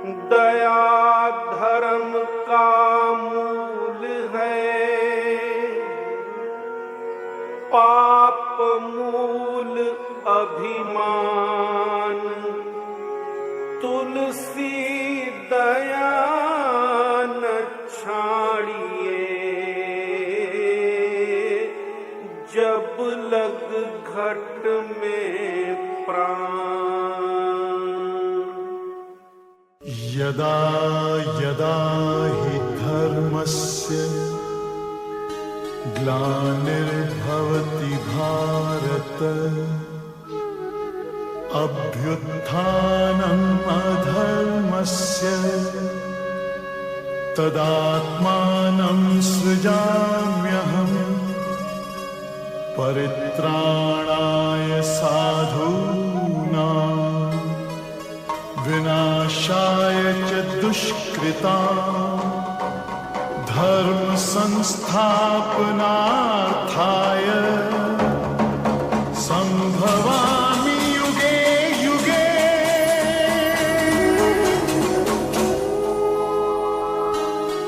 दया धर्म का मूल है, पाप मूल अभिमान। तुलसी दया न छाड़िए, जब लग घट में प्राण। यदा यदा हि धर्मस्य ग्लानिर्भवति भारत, अभ्युत्थानम् अधर्मस्य तदात्मानं सृजाम्यहम्। परित्राणाय साधूनां विनाशाय च दुष्कृतां, धर्म संस्थापनार्थाय संभवामि युगे युगे।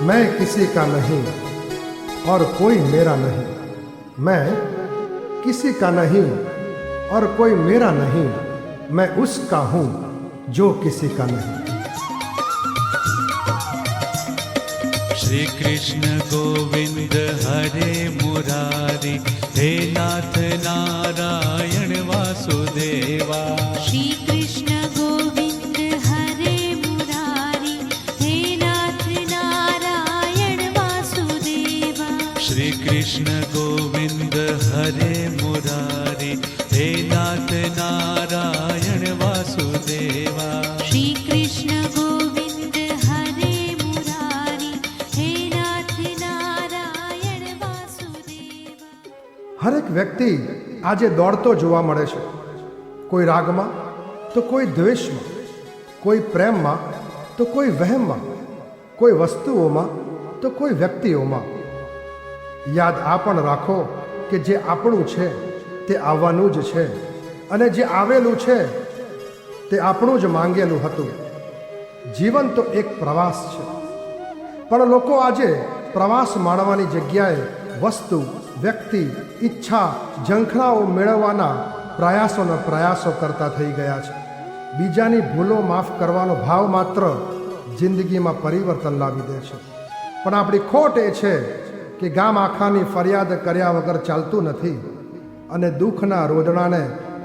मैं किसी का नहीं और कोई मेरा नहीं, मैं किसी का नहीं और कोई मेरा नहीं, मैं उसका हूँ जो किसी का नहीं। श्री कृष्ण गोविंद हरे मुरारी, हे नाथ नारायण वासुदेवा। श्री कृष्ण गोविंद हरे मुरारी, हे नाथ नारायण वासुदेवा। श्री कृष्ण गोविंद हरे मुरारी, हे नाथ नारायण वासुदेवा। श्री कृष्ण गोविंद हरे मुरारी, हे नाथ नारायण वासुदेवा। હરેક વ્યક્તિ આજે દોડતો જોવા મળે છે, કોઈ રાગમાં તો કોઈ દ્વેષમાં, કોઈ પ્રેમમાં તો કોઈ વહેમમાં, કોઈ વસ્તુઓમાં તો કોઈ વ્યક્તિઓમાં. યાદ આ પણ રાખો કે જે આપણું છે તે આવવાનું જ છે, અને જે આવેલું છે તે આપણું જ માંગેલું હતું. જીવન તો એક પ્રવાસ છે, પણ લોકો આજે પ્રવાસ માણવાની જગ્યાએ વસ્તુ, વ્યક્તિ, ઈચ્છા, ઝંખનાઓ મેળવવાના પ્રયાસો કરતા થઈ ગયા છે. બીજાની ભૂલો માફ કરવાનો ભાવ માત્ર જિંદગીમાં પરિવર્તન લાવી દે છે. પણ આપણી ખોટ એ છે કે ગામ આખાની ફરિયાદ કર્યા વગર ચાલતું નથી, અને દુઃખના રોદણાને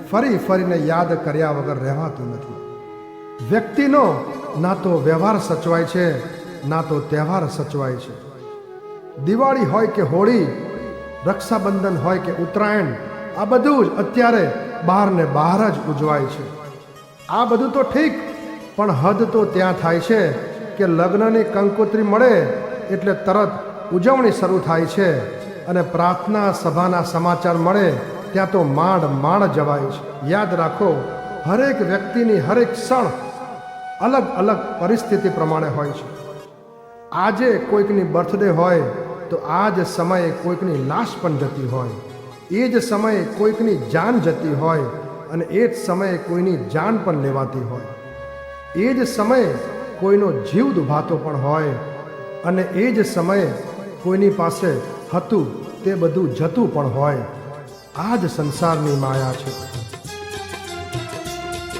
ફરી ફરીને યાદ કર્યા વગર રહેવાતું નથી. વ્યક્તિનો ના તો વ્યવહાર સચવાય છે, ના તો તહેવાર સચવાય છે. દિવાળી હોય કે હોળી, રક્ષાબંધન હોય કે ઉત્તરાયણ, આ બધું જ અત્યારે બહાર ને બહાર જ ઉજવાય છે. આ બધું તો ઠીક, પણ હદ તો ત્યાં થાય છે કે લગ્નની કંકોત્રી મળે એટલે તરત ઉજવણી શરૂ થાય છે, અને પ્રાર્થના સભાના સમાચાર મળે ત્યાં તો માંડ જવાય છે. યાદ રાખો, હરેક વ્યક્તિની હરેક ક્ષણ અલગ અલગ પરિસ્થિતિ પ્રમાણે હોય છે. આજે કોઈકની બર્થડે હોય તો આ જ સમયે કોઈકની લાશ પણ જતી હોય, એ જ સમયે કોઈકની જાન જતી હોય, અને એ જ સમયે કોઈની જાન પણ લેવાતી હોય. એ જ સમયે કોઈનો જીવ દુભાતો પણ હોય, અને એ જ સમયે કોઈની પાસે હતું તે બધું જતું પણ હોય. આ જ સંસારની માયા છે.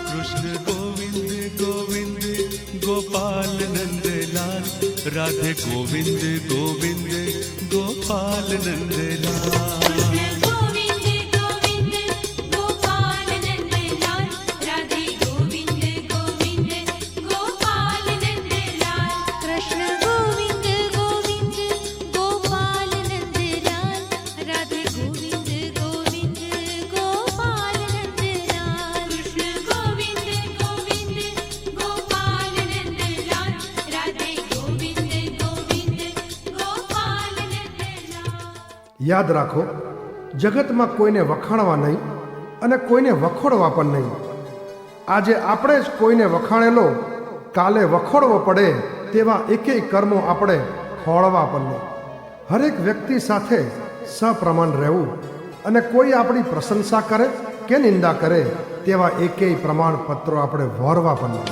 કૃષ્ણ ગોવિંદ ગોવિંદ ગોપાલ નંદલાલ, રાધે ગોવિંદ ગોવિંદ ગોપાલ નંદલાલ। યાદ રાખો, જગતમાં કોઈને વખાણવા નહીં અને કોઈને વખોડવા પણ નહીં. આજે આપણે જ કોઈને વખાણેલો કાલે વખોડવો પડે તેવા એકેય કર્મો આપણે ખોળવા પણ નહીં. હરેક વ્યક્તિ સાથે સપ્રમાણ રહેવું, અને કોઈ આપણી પ્રશંસા કરે કે નિંદા કરે તેવા એકેય પ્રમાણપત્રો આપણે વહોરવા પણ નહીં.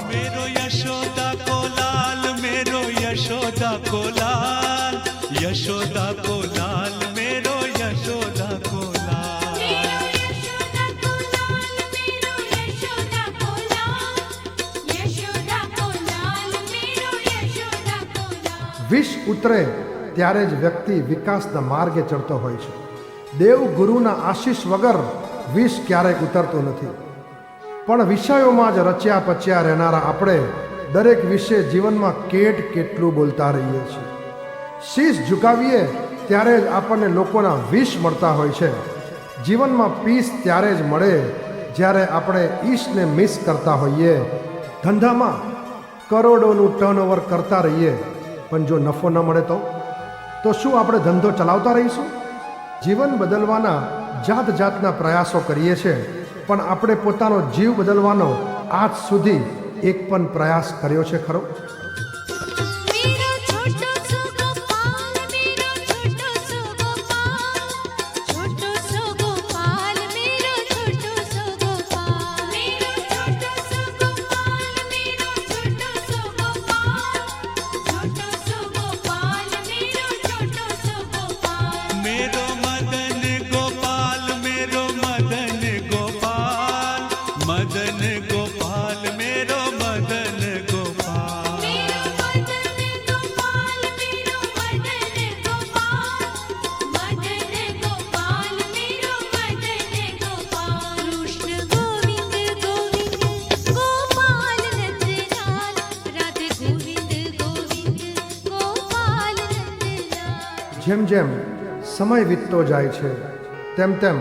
વિષ ઉતરે ત્યારે જ વ્યક્તિ વિકાસના માર્ગે ચડતો હોય છે. દેવ ગુરુના આશીષ વગર વિષ ક્યારેય ઉતરતું નથી. પણ વિષયોમાં જ રચ્યા પચ્યા રહેનારા આપણે દરેક વિશે જીવનમાં કેટલું બોલતા રહીએ છીએ. શીશ ઝુકાવીએ ત્યારે જ આપણને લોકોના વિષ મળતા હોય છે. જીવનમાં પીસ ત્યારે જ મળે જ્યારે આપણે ઈશને મિસ કરતા હોઈએ. ધંધામાં કરોડોનું ટર્નઓવર કરતા રહીએ પણ જો નફો ન મળે તો શું આપણે ધંધો ચલાવતા રહીશું? જીવન બદલવાના જાત જાતના પ્રયાસો કરીએ છીએ પણ આપણે પોતાનો જીવ બદલવાનો આજ સુધી એક પણ પ્રયાસ કર્યો છે ખરો? मेरा छोटो सो गोपाल मेरा छोटो सो गोपाल छोटो सो गोपाल मेरा छोटो सो गोपाल मेरा छोटो सो गोपाल मेरा छोटो सो गोपाल छोटो सो गोपाल मेरा छोटो सो गोपाल मेरो मदन गोपाल मेरो मदन गोपाल मदन गोपाल मेरो मदन गोपाल मेरो मदन गोपाल मेरो मदन गोपाल मदन गोपाल मेरो मदन गोपाल कृष्ण गोविंद गोविंद गोपाल नंदलाल राधे गोविंद गोविंद गोपाल नंदलाल. જેમ જેમ સમય વીતતો જાય છે તેમ તેમ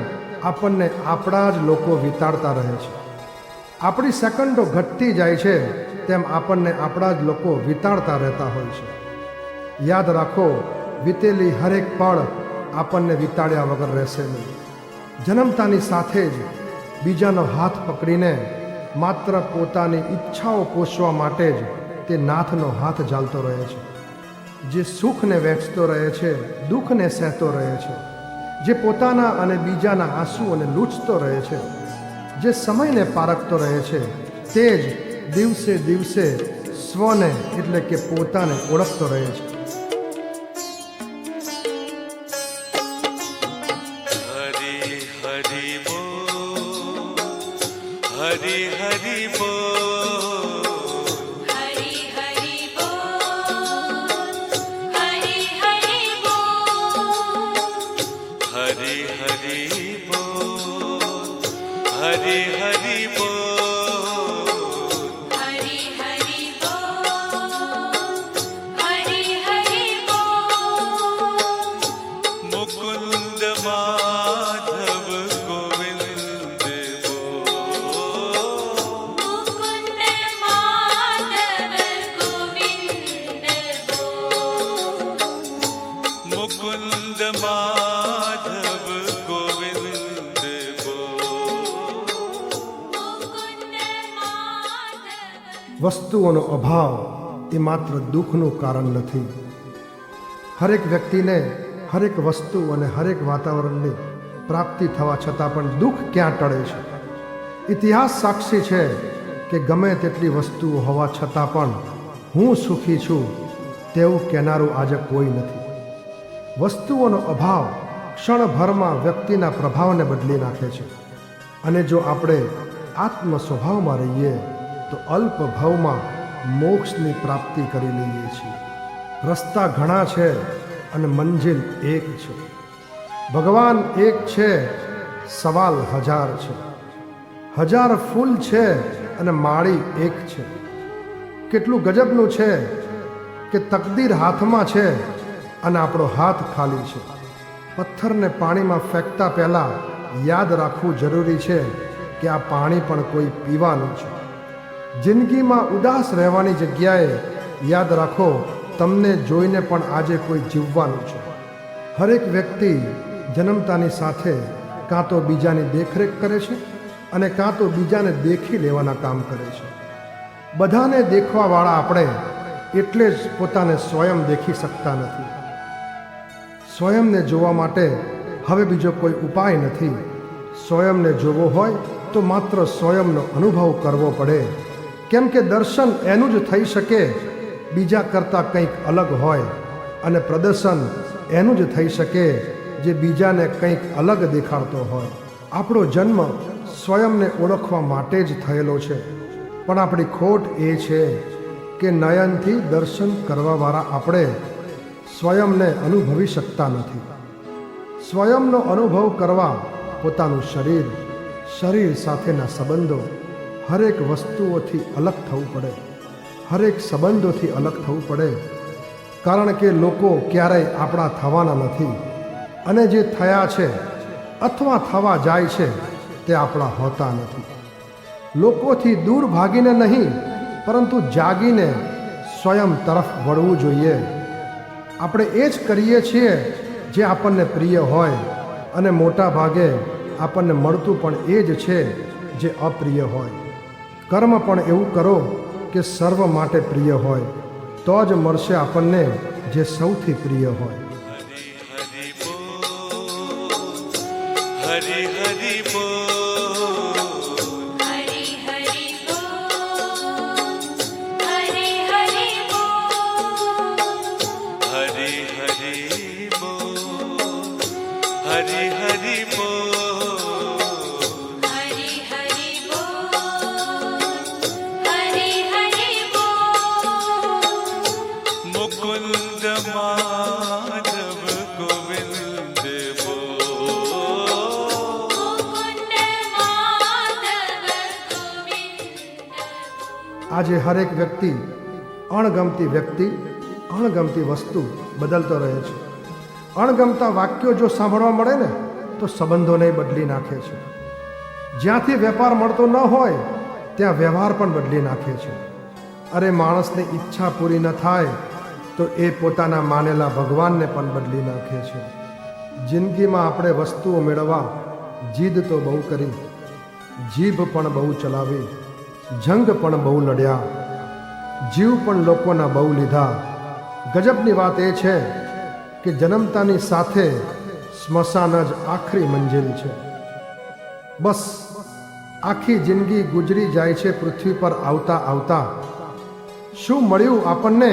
આપણને આપણા જ લોકો વિતાડતા રહે છે. આપણી સેકન્ડો ઘટતી જાય છે તેમ આપણને આપણા જ લોકો વિતાડતા રહેતા હોય છે. યાદ રાખો, વીતેલી હરેક પળ આપણને વિતાડ્યા વગર રહેશે નહીં. જન્મતાની સાથે જ બીજાનો હાથ પકડીને માત્ર પોતાની ઈચ્છાઓ પોષવા માટે જ તે નાથનો હાથ ઝાલતો રહે છે. જે સુખને વહેંચતો રહે છે, દુઃખને સહેતો રહે છે, જે પોતાના અને બીજાના આંસુઓને લૂછતો રહે છે, જે સમયને પારખતો રહે છે, તે જ દિવસે દિવસે સ્વને એટલે કે પોતાને ઓળખતો રહે છે. हरि हरि बोल हरि हरि बोल हरि हरि बोल हरि हरि बोल हरि हरि बोल हरि हरि बोल हरि हरि बोल हरि हरि बोल मुकुंद माधव गोविंद बोल मुकुंद माधव गोविंद बोल मुकुंद माधव गोविंद बोल मुकुंद माधव. વસ્તુઓનો અભાવ એ માત્ર દુઃખનું કારણ નથી. હરેક વ્યક્તિને હરેક વસ્તુ અને હરેક વાતાવરણની પ્રાપ્તિ થવા છતાં પણ દુઃખ ક્યાં ટળે છે? ઇતિહાસ સાક્ષી છે કે ગમે તેટલી વસ્તુઓ હોવા છતાં પણ હું સુખી છું તેવું કહેનારું આજે કોઈ નથી. વસ્તુઓનો અભાવ ક્ષણભરમાં વ્યક્તિના પ્રભાવને બદલી નાખે છે અને જો આપણે આત્મ સ્વભાવમાં રહીએ તો અલ્પ ભાવમાં મોક્ષની પ્રાપ્તિ કરી લઈએ છીએ. રસ્તા ઘણા છે અને મંજિલ એક છે. ભગવાન એક છે, સવાલ હજાર છે. હજાર ફૂલ છે અને માળી એક છે. કેટલું ગજબનું છે કે તકદીર હાથમાં છે અને આપણો હાથ ખાલી છે. પથ્થરને પાણીમાં ફેંકતા પહેલાં યાદ રાખવું જરૂરી છે કે આ પાણી પણ કોઈ પીવાનું છે. જિંદગીમાં ઉદાસ રહેવાની જગ્યાએ યાદ રાખો તમને જોઈને પણ આજે કોઈ જીવવાનું છે. હરેક વ્યક્તિ જન્મતાની સાથે કાં તો બીજાની દેખરેખ કરે છે અને કાં તો બીજાને દેખી લેવાના કામ કરે છે. બધાને દેખવાવાળા આપણે એટલે જ પોતાને સ્વયં દેખી શકતા નથી. સ્વયંને જોવા માટે હવે બીજો કોઈ ઉપાય નથી. સ્વયંને જોવો હોય તો માત્ર સ્વયંનો અનુભવ કરવો પડે. કેમ કે દર્શન એનું જ થઈ શકે બીજા કરતાં કંઈક અલગ હોય અને પ્રદર્શન એનું જ થઈ શકે જે બીજાને કંઈક અલગ દેખાડતો હોય. આપણો જન્મ સ્વયંને ઓળખવા માટે જ થયેલો છે, પણ આપણી ખોટ એ છે કે નયનથી દર્શન કરવાવાળા આપણે સ્વયંને અનુભવી શકતા નથી. સ્વયંનો અનુભવ કરવા પોતાનું શરીર, શરીર સાથેના સંબંધો, હરેક વસ્તુઓથી અલગ થવું પડે, હરેક સંબંધોથી અલગ થવું પડે. કારણ કે લોકો ક્યારેય આપણા થવાના નથી, અને જે થયા છે અથવા થવા જાય છે તે આપણા હોતા નથી. લોકોથી દૂર ભાગીને નહીં, પરંતુ જાગીને સ્વયં તરફ વળવું જોઈએ. આપણે એ જ કરીએ છીએ જે આપણને પ્રિય હોય, અને મોટા ભાગે આપણને મળતું પણ એ જ છે જે અપ્રિય હોય. કર્મ પણ એવું કરો કે સર્વ માટે પ્રિય હોય, તો જ મળશે આપણને જે સૌથી પ્રિય હોય. હરિ હરિ બોલ, હરિ હરિ બોલ, હરિ હરિ બોલ, હરિ હરિ બોલ, હરિ હરિ બોલ, હરિ હરિ બોલ, હરિ હરિ બોલ. મુકુંદ માધવ ગોવિંદ બોલ, મુકુંદ માધવ ગોવિંદ. આજે હરેક વ્યક્તિ અણગમતી વસ્તુ બદલતો રહે છે. અણગમતા વાક્યો જો સાંભળવા મળે ને તો સંબંધોને બદલી નાખે છે. જ્યાંથી વેપાર મળતો ન હોય ત્યાં વ્યવહાર પણ બદલી નાખે છે. અરે માણસની ઈચ્છા પૂરી ન થાય તો એ પોતાના માનેલા ભગવાનને પણ બદલી નાખે છે. જિંદગીમાં આપણે વસ્તુઓ મેળવવા જીદ તો બહુ કરી, જીભ પણ બહુ ચલાવી, જંગ પણ બહુ લડ્યા, જીવ પણ લોકોના બહુ લીધા. ગજબની વાત એ છે કે જન્મતાની સાથે સ્મશાન જ આખરી મંજિલ છે. બસ આખી જિંદગી ગુજરી જાય છે પૃથ્વી પર આવતા આવતા. શું મળ્યું આપણને?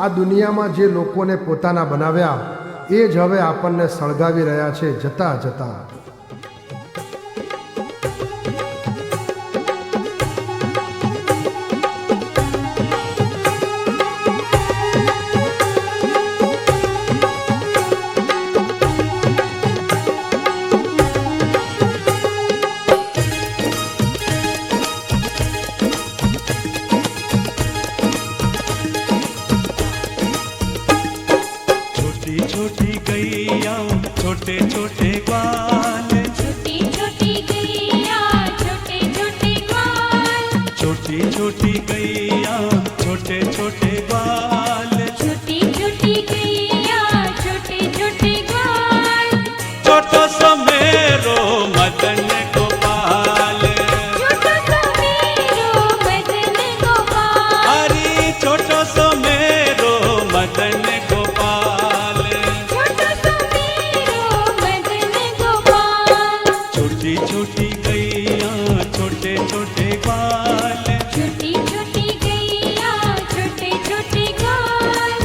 આ દુનિયામાં જે લોકોને પોતાના બનાવ્યા એ જ હવે આપણને સળગાવી રહ્યા છે જતા જતા. छोटी छोटी गैया छोटे छोटे ग्वाल, छोटी छोटी गैया छोटे छोटे ग्वाल, छोटी छोटी गैया छोटे छोटे ग्वाल, छोटी छोटी गैया छोटे छोटे ग्वाल. छोटो सो मेरो मदन गोपाल, छोटो सो मेरो मदन गोपाल, हरी छोटो सो मेरो मदन गोपाल, छोटो सो मेरो मदन गोपाल. छोटी छोटी गैया छोटे छोटे ग्वाल, छोटी छोटी गैया छोटे छोटे ग्वाल,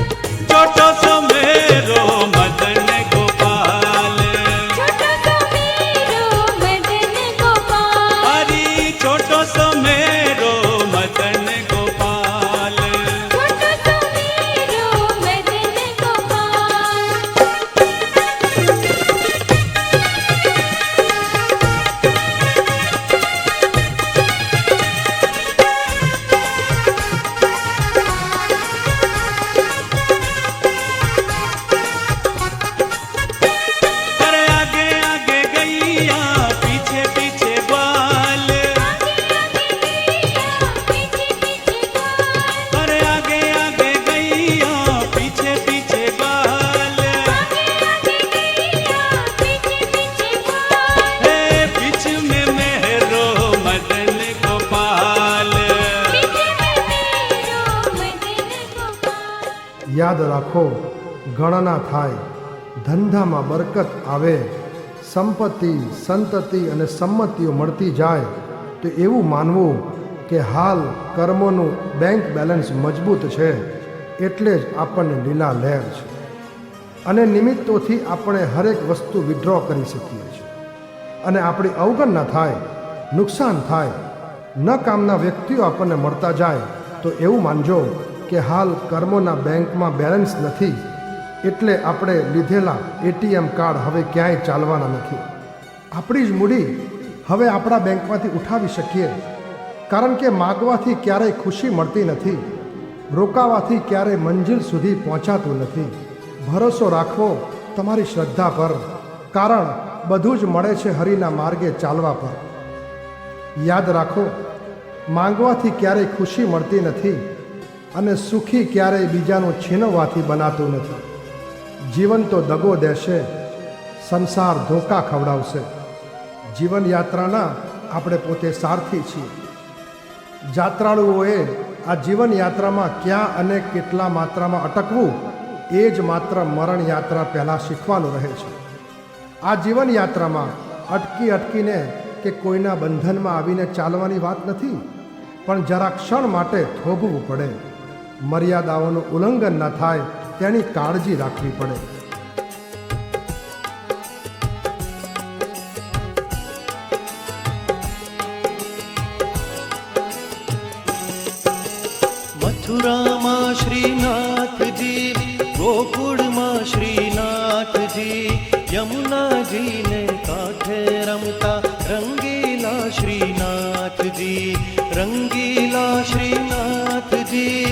छोटो सो मेरो मदन गोपाल, छोटो सो मेरो मदन गोपाल, हरी छोटो सो मेरो मदन गोपाल, छोटो सो मेरो मदन गोपाल. अरे आगे आगे गैया पीछे पीछे ग्वाल, पीछे पीछे ग्वाल, अरे आगे आगे गैया पीछे पीछे ग्वाल, आगे गैया पीछे पीछे ग्वाल, हे बीच में मेरो मदन गोपाल, पीछे में मेरो मदन गोपाल. યાદ રાખો, ગણના થાય, ધંધામાં બરકત આવે, સંપત્તિ, સંતતિ અને સંમતિઓ મળતી જાય તો એવું માનવું કે હાલ કર્મોનું બેંક બેલેન્સ મજબૂત છે એટલે જ આપણને લીલા લહેર છે. અને નિમિત્તોથી આપણે હરેક વસ્તુ વિડ્રો કરી શકીએ છીએ. અને આપણી અવગણના થાય, નુકસાન થાય, ન કામના વ્યક્તિઓ આપણને મળતા જાય તો એવું માનજો કે હાલ કર્મોના બેંકમાં બેલેન્સ નથી, એટલે આપણે લીધેલા એટીએમ કાર્ડ હવે ક્યાંય ચાલવાના નથી. આપણી જ મૂડી હવે આપણા બેંકમાંથી ઉઠાવી શકીએ, કારણ કે માગવાથી ક્યારેય ખુશી મળતી નથી, રોકાવાથી ક્યારેય મંજિલ સુધી પહોંચાતું નથી. ભરોસો રાખવો તમારી શ્રદ્ધા પર, કારણ બધું જ મળે છે હરિના માર્ગે ચાલવા પર. યાદ રાખો, માંગવાથી ક્યારેય ખુશી મળતી નથી અને સુખી ક્યારેય બીજાનું છીનવવાથી બનાતું નથી. જીવન તો દગો દેશે, સંસાર ધોકા ખવડાવશે. જીવન યાત્રાના આપણે પોતે સારથી છીએ. જાત્રાળુઓએ આ જીવન યાત્રામાં ક્યાં અને કેટલા માત્રામાં અટકવું એ જ માત્ર મરણ યાત્રા પહેલાં શીખવાનું રહે છે. આ જીવન યાત્રામાં અટકીને કે કોઈના બંધનમાં આવીને ચાલવાની વાત નથી, પણ જરા ક્ષણ માટે થોભવું પડે. મર્યાદાઓનું ઉલ્લંઘન ન થાય તેની કાળજી રાખવી પડે. મથુરામાં શ્રીનાથજી, ગોકુળમાં શ્રીનાથજી, યમુનાજીને કાંઠે રમતા રંગીલા શ્રીનાથજી, રંગીલા શ્રીનાથજી,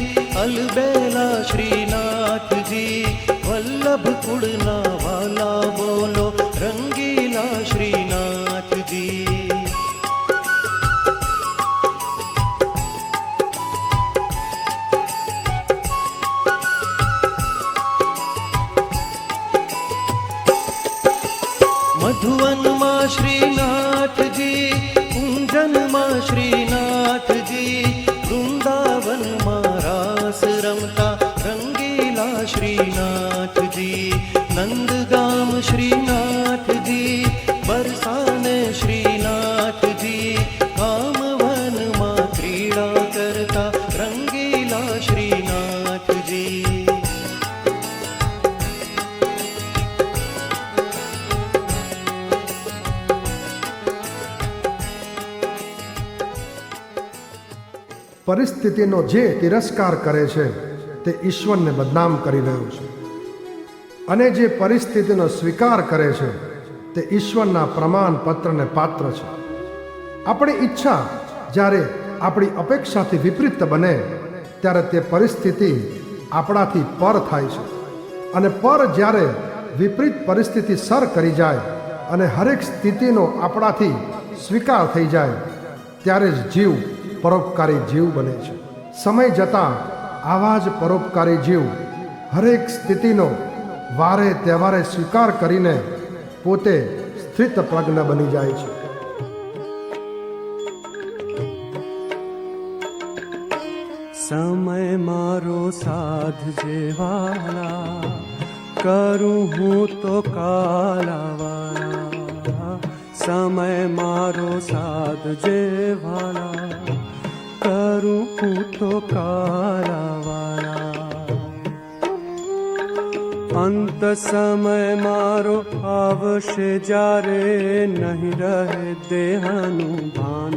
અલબેલા શ્રીનાથજી, વલ્લભ કુળના વાલા બોલો રંગીલા શ્રીનાથજી. મધુવનમાં શ્રીનાથજી, કુંજનમાં શ્રીનાથજી, વૃંદાવનમાં રાસ રમતા રંગીલા શ્રીનાથજી, નંદગામ શ્રીનાથજી, બરસાને શ્રીનાથજી, કામવનમાં ક્રીડા કરતા રંગીલા શ્રીનાથજી. પરિસ્થિતિનો જે તિરસ્કાર કરે છે તે ઈશ્વરને બદનામ કરી રહ્યો છે, અને જે પરિસ્થિતિનો સ્વીકાર કરે છે તે ઈશ્વરના પ્રમાણપત્રને પાત્ર છે. આપણી ઈચ્છા જ્યારે આપણી અપેક્ષાથી વિપરીત બને ત્યારે તે પરિસ્થિતિ આપણાથી પર થાય છે, અને પર જ્યારે વિપરીત પરિસ્થિતિ સર કરી જાય અને હરેક સ્થિતિનો આપણાથી સ્વીકાર થઈ જાય ત્યારે જ જીવ પરોપકારી જીવ બને છે. સમય જતાં આવા જ પરોપકારી જીવ હરેક સ્થિતિનો વારે તહેવારે સ્વીકાર કરીને પોતે સ્થિતપ્રજ્ઞ બની જાય છે. સમય મારો સાધજે વાલા, કરું હું તો કાલાવાલા. સમય મારો સાધજે વાલા, કરું હું તો કાલાવાલા. અંત સમય મારો આવશે જ્યારે નહીં રહે દેહનું ભાન,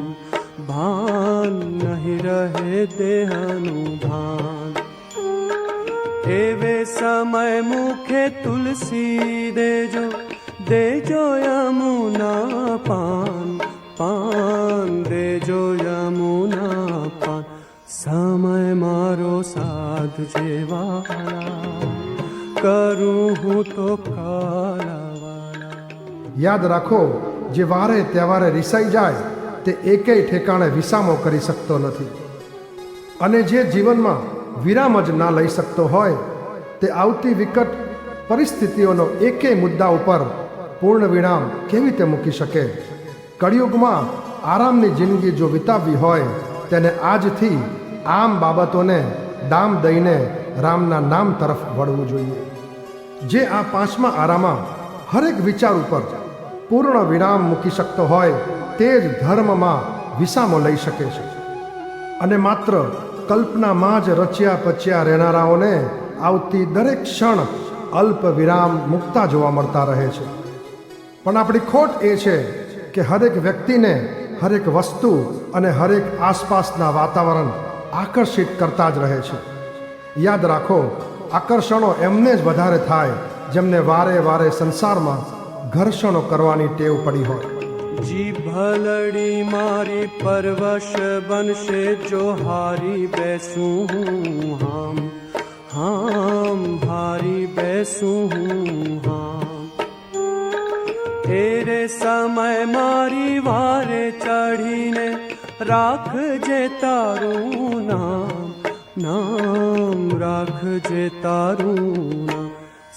ભાન નહીં રહે દેહનું ભાન. એવે સમય મુખે તુલસી દેજો, દેજો યમુના પાન, પાન દેજો યમુના પાન. સમય મારો સાધજે વાલા, કરું હું તો કાલાવાલા. યાદ રાખો, જે વારે તહેવારે રિસાઈ જાય તે એકેય ઠેકાણે વિસામો કરી શકતો નથી, અને જે જીવનમાં વિરામ જ ના લઈ શકતો હોય તે આવતી વિકટ પરિસ્થિતિઓનો એકેય મુદ્દા ઉપર પૂર્ણ વિરામ કેવી રીતે મૂકી શકે? કળિયુગમાં આરામની જિંદગી જો વિતાવવી હોય તેને આજથી આમ બાબતોને દામ દઈને રામના નામ તરફ વળવું જોઈએ. જે આ પાંચમા આરામાં હરેક વિચાર ઉપર પૂર્ણ વિરામ મૂકી શકતો હોય તે જ ધર્મમાં વિસામો લઈ શકે છે, અને માત્ર કલ્પનામાં જ રચ્યા પચ્યા રહેનારાઓને આવતી દરેક ક્ષણ અલ્પ વિરામ મુકતા જોવા મળતા રહે છે. પણ આપણી ખોટ એ છે કે હરેક વ્યક્તિને હરેક વસ્તુ અને હરેક આસપાસના વાતાવરણ આકર્ષિત કરતા જ રહે છે. યાદ રાખો, આકર્ષણો એમને જ વધારે થાય જેમને વારે વારે સંસારમાં ઘર્ષણો કરવાની ટેવ પડી હોય. જીભલડી મારી પરવશ બનશે જો હારી બેસું હું હામ હામ હારી બેસું હું હામ. એરે સમય મારી વારે ચઢીને રાખજે તારું નામ નામ રાખજે તારું નામ.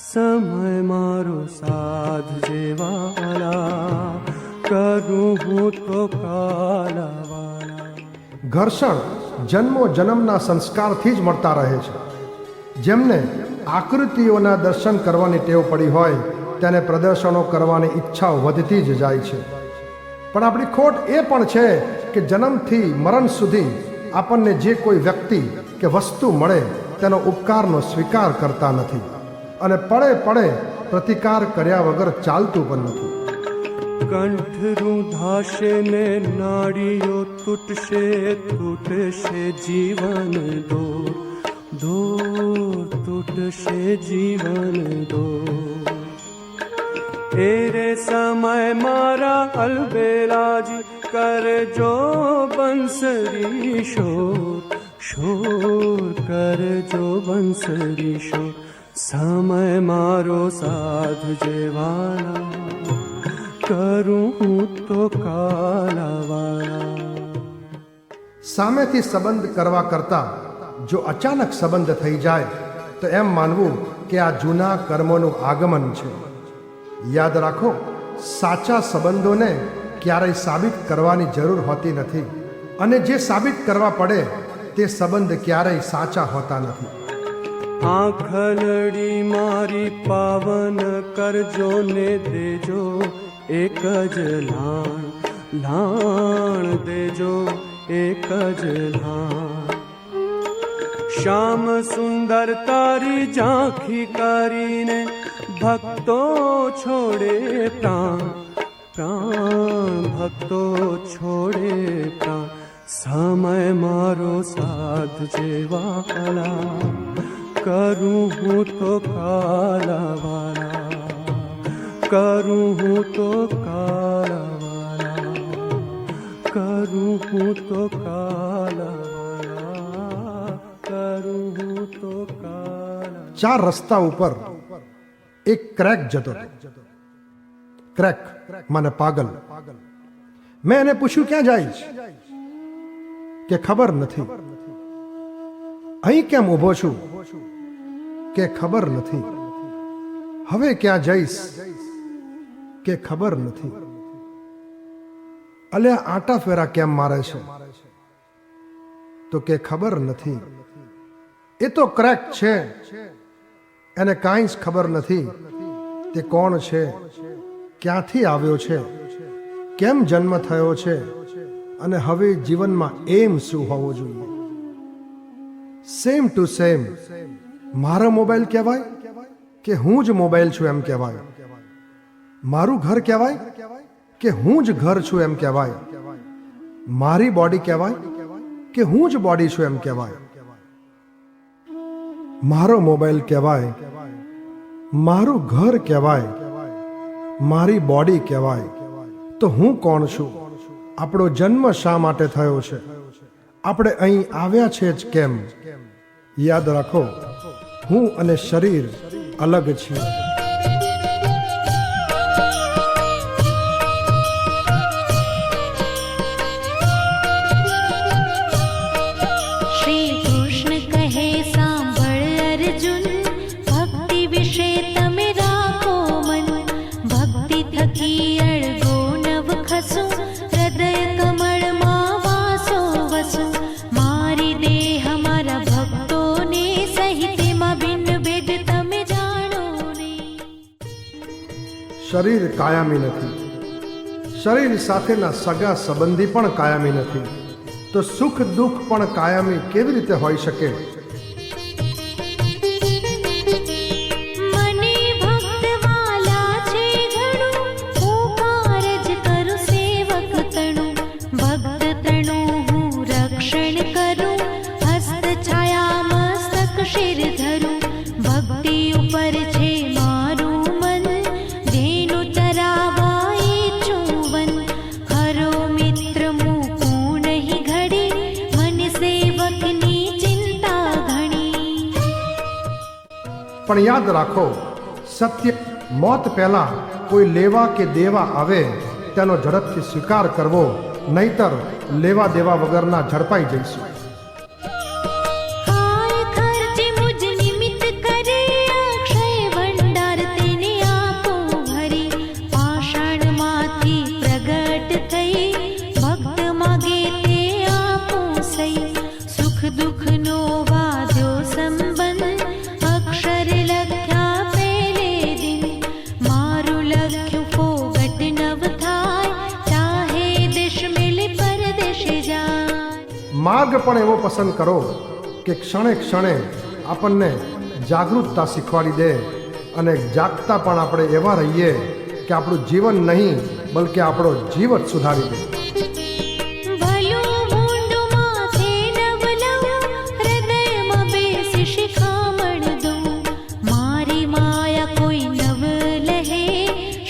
સમય મારો સાધજે વાલા કરું હું તો કાલાવાલા. ઘર્ષણ જન્મો જન્મના સંસ્કારથી જ મળતા રહે છે. જેમને આકૃતિઓના દર્શન કરવાની ટેવ પડી હોય તેને પ્રદર્શનો કરવાની ઈચ્છાઓ વધતી જ જાય છે. પણ આપણી ખોટ એ પણ છે કે જન્મથી મરણ સુધી આપણને જે કોઈ વ્યક્તિ કે વસ્તુ મળે તેનો ઉપકારનો સ્વીકાર કરતા નથી અને પડે પડે પ્રતિકાર કર્યા વગર ચાલતું પણ નથી. કંઠ રૂંધાશે ને નાડીઓ તૂટશે તૂટશે જીવન દોર દોર તૂટશે જીવન દોર. એરે સમય મારા અલબેલાજી કરજો બંસરી શોર શોર કરજો બંસરી શોર. સમય મારો સાધજે વાલા કરું હું તો કાલાવાલા. સામેથી સંબંધ કરવા કરતાં જો અચાનક સંબંધ થઈ જાય તો એમ માનવું કે આ જૂના કર્મોનું આગમન છે. યાદ રાખો, સાચા સંબંધોને ક્યારેય સાબિત કરવાની જરૂર હોતી નથી અને જે સાબિત કરવા પડે તે સંબંધ ક્યારેય સાચા હોતા નથી. આંખલડી મારી પાવન કરજો ને દેજો એક જ લાણ લાણ દેજો એક જ લાણ. શ્યામ સુંદર તારી ઝાંખી કરીને ભક્તો છોડે પ્રાણ પ્રાણ ભક્તો છોડે પ્રાણ. સમય મારો સાધજે વાલા કરું હું તો કાલાવાલા કરું હું તો કાલાવાલા કરું હું તો કાલાવાલા કરું હું તો કાલા. 4 રસ્તા ઉપર એક ક્રેક જતો હતો. ક્રેક મને પાગલ. મેં એને પૂછ્યું ક્યાં જાય છે કે ખબર નથી. અહીં કેમ ઊભો છું કે ખબર નથી. હવે ક્યાં જઈશ કે ખબર નથી. અલ્યા આંટા ફેરા કેમ મારે છે તો કે ખબર નથી. એ તો ક્રેક છે, એને કાંઈ જ ખબર નથી તે કોણ છે, ક્યાંથી આવ્યો છે, કેમ જન્મ થયો છે અને હવે જીવનમાં એમ શું હોવું જોઈએ. સેમ ટુ સેમ મારો મોબાઈલ કહેવાય કે હું જ મોબાઈલ છું એમ કહેવાય. મારું ઘર કહેવાય કે હું જ ઘર છું એમ કહેવાય. મારી બોડી કહેવાય કે હું જ બોડી છું એમ કહેવાય. મારો મોબાઈલ કહેવાય, મારું ઘર કહેવાય, મારી બોડી કહેવાય. તો હું કોણ છું? આપણો જન્મ શા માટે થયો છે? આપણે અહીં આવ્યા છે જ કેમ? યાદ રાખો, હું અને શરીર અલગ છીએ. શ્રી કૃષ્ણ કહે સાંભળ અર્જુન, ભક્તિ વિશે તમે રાખો મન. ભક્તિ થકી અળગો નવ ખસું, હૃદય કમળમાં વાસો વસું. મારી દેહ મારા ભક્તોને સહિતમાં ભિન્ન ભેદ તમે જાણો ને. શરીર કાયમી નથી. શરીર સાથેના સગા સંબંધી પણ કાયમી નથી. તો સુખ દુઃખ પણ કાયમી કેવી રીતે હોઈ શકે? મને ભક્ત વાલા છે ઘણું, હું કારજ કરું સેવક તણું. ભક્ત તણું હું રક્ષણ કરું, હસ્ત છાયા મસ્તક શિર ધરું. પણ યાદ રાખો, સત્ય મોત પહેલા કોઈ લેવા કે દેવા આવે તેનો ઝડપથી સ્વીકાર કરવો, નહીતર લેવા દેવા વગરના ઝડપાઈ જઈશું. हाय खर्चे मुझ निमित्त करे अक्षय भंडार तेने आपो भरी पाषाण माथी प्रगट थई भक्त मागे ते आपो सई सुख दुख नो वाद्यो संबंध अक्षर लख्या पहले दिन मारू लख्यु फोगट नव थाय चाहे देश मिले परदेश जाय. માર્ગ પણ એવો પસંદ કરો કે ક્ષણે ક્ષણે આપણને જાગૃતતા શીખવાડી દે અને જાગતા પણ આપણે એવા રહીએ કે આપણું જીવન નહીં બલકે આપણો જીવ જ સુધારી દે. ભલું ભૂંડું માથે નવલવું હૃદયમાં બેસી શિખામણ દઉં મારી માયા કોઈ નવ લહે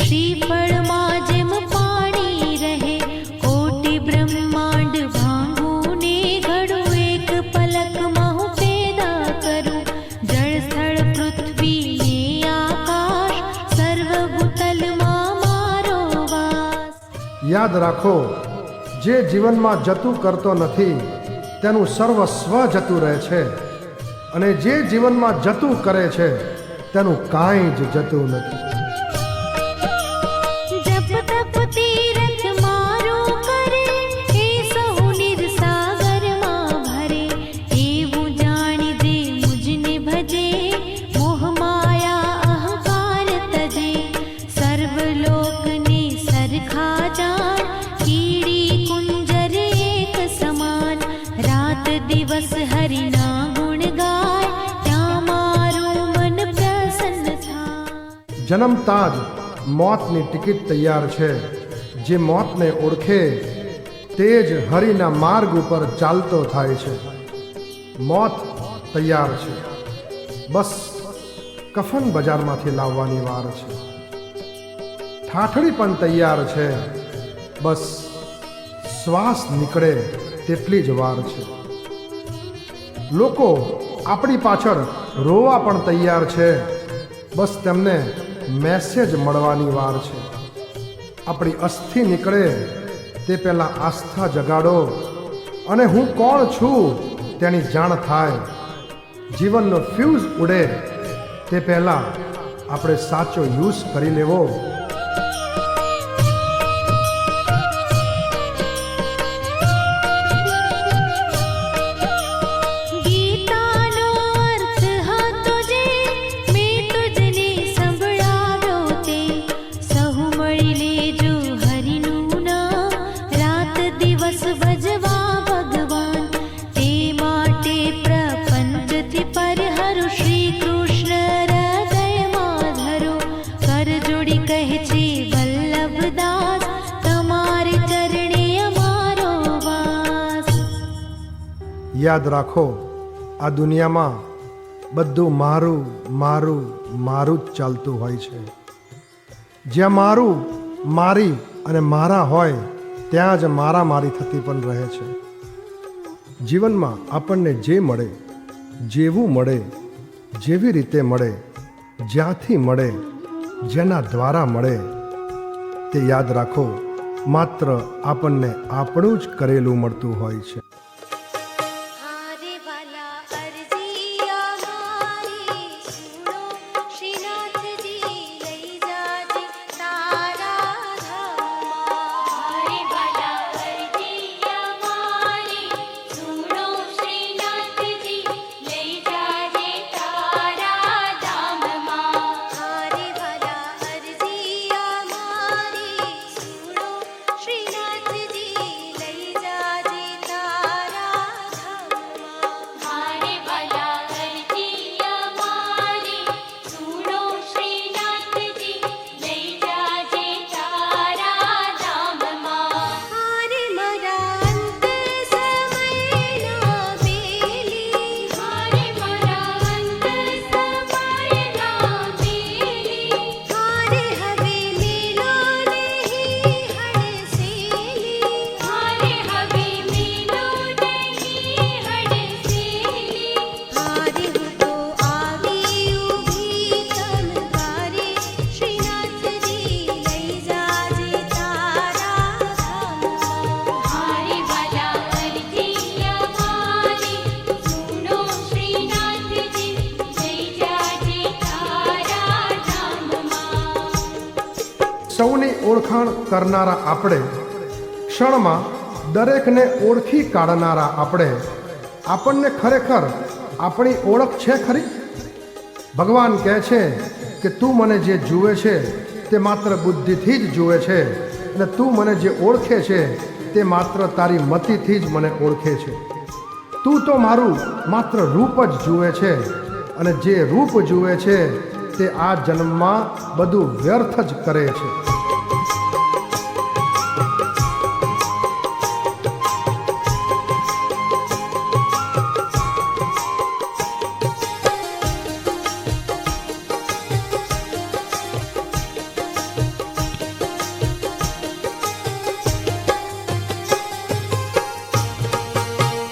શ્રીફળમાં જેમ પાણી રહે કોટી બ્રહ્માંડ ભાંગું ને ઘડું એક પલકમાં હું પેદા કરું જળ સ્થળ પૃથ્વી ને આકાશ સર્વભૂતલમાં મારો વાસ. યાદ રાખો, જે જીવનમાં જતું કરતો નથી તેનું સર્વસ્વ જતું રહે છે, અને જે જીવનમાં જતું કરે છે તેનું કાંઈ જ જતું નથી. જપ તપ તીરથ મારું કરે એ સહુ નિરસાગરમાં ભરે એવું જાણી દે મુજને ભજે મોહ માયા અહંકાર તજે સર્વલોકને સરખા જાણ કીડી કુંજર એક સમાન રાત દિવસ હરિના ગુણ ગાય ત્યાં મારું મન પ્રસન્ન થાય. જન્મતા જ મોતની ટિકિટ તૈયાર છે. જે મોતને ઓળખે તે જ હરિના માર્ગ ઉપર ચાલતો થાય છે. મોત તૈયાર છે, બસ કફન બજારમાંથી લાવવાની વાર છે. ઠાઠડી પણ તૈયાર છે, બસ શ્વાસ નીકળે તેટલી જ વાર છે. લોકો આપણી પાછળ રોવા પણ તૈયાર છે, બસ તેમને મેસેજ મળવાની વાર છે. આપણી અસ્થિ નીકળે તે પહેલાં આસ્થા જગાડો અને હું કોણ છું તેની જાણ થાય. જીવનનો ફ્યુઝ ઉડે તે પહેલાં આપણે સાચો યુઝ કરી લેવો. ગીતાનો અર્થ હતો જે મેં તુજને સંભળાવ્યો તે સહુ મળી લેજો હરિનું નામ રાત દિવસ ભજવા ભગવાન તે માટે પ્રપંચથી પર હરુ શ્રી કૃષ્ણ હૃદયમાં ધરો કર જોડી કહે છે વલ્લભદાસ તમારે ચરણે અમારો વાસ. યાદ રાખો, આ દુનિયામાં બધું મારું મારું મારું જ ચાલતું હોય છે. જ્યાં મારું મારી અને મારા હોય ત્યાં જ મારા મારી થતી પણ રહે છે. જીવનમાં આપણને જે મળે, જેવું મળે, જેવી રીતે મળે, જ્યાંથી મળે, જેના દ્વારા મળે, તે યાદ રાખો, માત્ર આપણને આપણું જ કરેલું મળતું હોય છે. हारे वाला अर्जिया मारी सुनो श्रीनाथ जी लई जाजे तारा धामा. हारे वाला अर्जिया मारी सुनो श्रीनाथ जी लई जाजे तारा धामा. हारे वाला अर्जिया मारी सुनो श्रीनाथ जी लई जाजे तारा ઓળખાણ કરનારા આપણે, ક્ષણમાં દરેકને ઓળખી કાઢનારા આપણે, આપણને ખરેખર આપણી ઓળખ છે ખરી? ભગવાન કહે છે કે તું મને જે જુએ છે તે માત્ર બુદ્ધિથી જ જુએ છે, અને તું મને જે ઓળખે છે તે માત્ર તારી મતિથી જ મને ઓળખે છે. તું તો મારું માત્ર રૂપ જ જુએ છે, અને જે રૂપ જુએ છે તે આ જન્મમાં બધું વ્યર્થ જ કરે છે.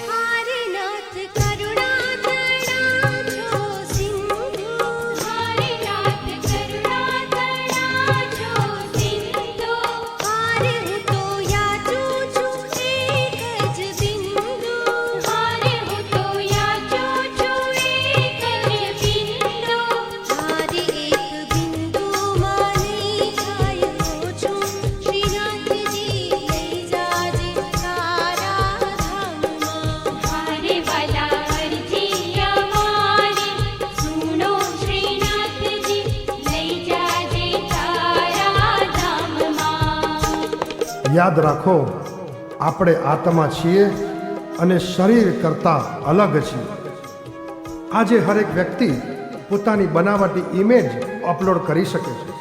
હારનાથ કરુણા તણા છો સિંધુ, હારનાથ કરુણા તણા છો સિંધુ, હારે હું તો યાચું છું એક જ બિંદુ, હારે હું તો યાચું છું એક જ બિંદુ, હારે એક બિંદુમાં નહીં થાય તો છું, શ્રીનાથજી લઈ જાજે તારા ધામમાં. હારે વાલા અરજી અમારી સુનો શ્રીનાથજી લઈ જાજે તારા ધામમાં. યાદ રાખો, આપણે આત્મા છીએ અને શરીર કરતાં અલગ છીએ. આજે હરેક વ્યક્તિ પોતાની બનાવટી ઇમેજ અપલોડ કરી શકે છે,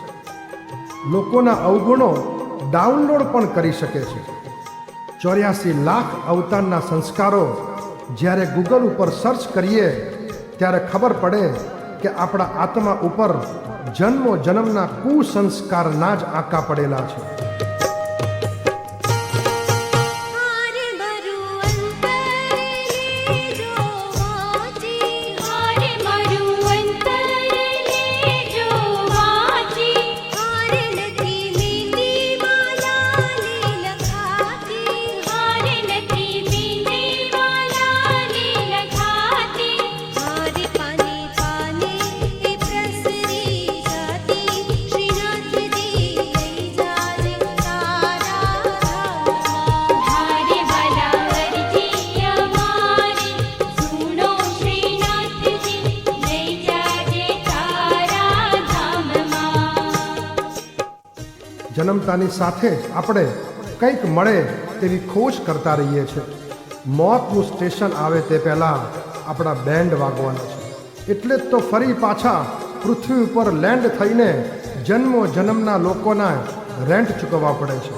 લોકોના અવગુણો ડાઉનલોડ પણ કરી શકે છે. 84 લાખ અવતારના સંસ્કારો જ્યારે ગૂગલ ઉપર સર્ચ કરીએ ત્યારે ખબર પડે કે આપણા આત્મા ઉપર જન્મો જન્મના કુસંસ્કારના જ આંકા પડેલા છે. હારે મારું અંતર લેજો વાંચી, હારે મારું અંતર લેજો વાંચી, હારે નથી મીંડી માલાની લખાતી, હારે નથી મીંડી માલાની લખાતી, હારે પાને પાને એ પ્રસરી જાતી, શ્રીનાથજી લઈ જાજે તારા ધામમાં. હારે વાલા અરજી અમારી સુનો શ્રીનાથજી લઈ જાજે તારા ધામમાં. જન્મતાની સાથે જ આપણે કંઈક મળે તેવી ખોજ કરતા રહીએ છીએ. મોતનું સ્ટેશન આવે તે પહેલાં આપણા બેન્ડ વાગવાના છે. એટલે જ તો ફરી પાછા પૃથ્વી ઉપર લેન્ડ થઈને જન્મો જન્મના લોકોના રેન્ટ ચૂકવવા પડે છે.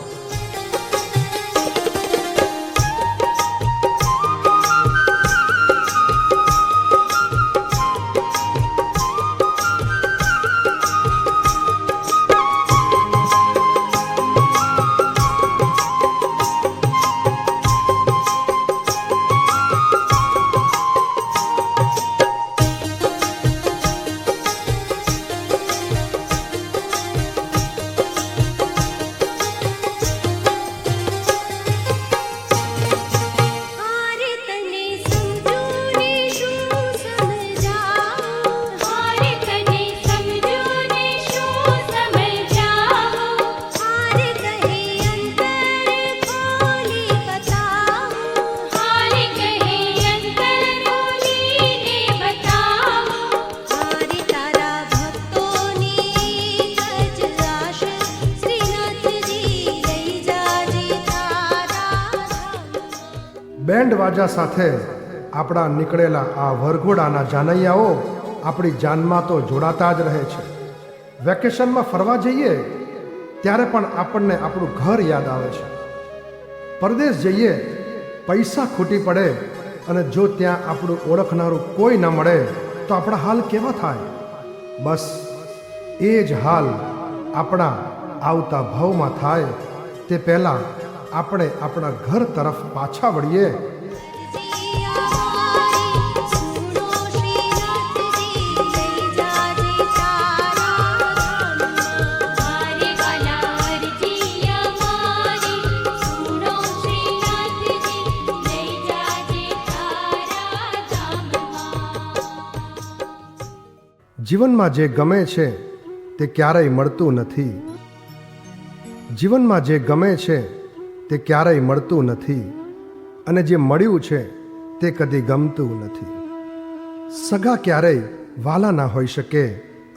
હારે તને સમજું ને શું સમજાવું, હારે તને સમજું ને શું સમજાવું, હારે કહે અંતર ખોલી બતાવું, હારે કહે અંતર ખોલીને બતાવું, હારે તારા ભક્તોની એક જ આશ, શ્રીનાથજી લઈ જાજે તારા ધામમાં. બેન્ડ વાજા સાથે આપણા નીકળેલા આ વરઘોડાના જાનૈયાઓ આપણી જાનમાં તો જોડાતા જ રહે છે. વેકેશનમાં ફરવા જઈએ ત્યારે પણ આપણને આપણું ઘર યાદ આવે છે. પરદેશ જઈએ, પૈસા ખૂટી પડે અને જો ત્યાં આપણું ઓળખનારું કોઈ ન મળે તો આપણા હાલ કેવા થાય? બસ એ જ હાલ આપણા આવતા ભાવમાં થાય તે પહેલાં આપણે આપણા ઘર તરફ પાછા વળીએ. અરજી અમારી સુનો શ્રીનાથજી લઈ જાજે તારા ધામમાં. હારે વાલા અરજી અમારી સુનો શ્રીનાથજી લઈ જાજે તારા ધામમાં. જીવનમાં જે ગમે છે તે ક્યારેય મળતું નથી. જીવનમાં જે ગમે છે તે ક્યારેય મળતું નથી, અને જે મળ્યું છે તે કદી ગમતું નથી. સગા ક્યારેય વાલા ના હોઈ શકે,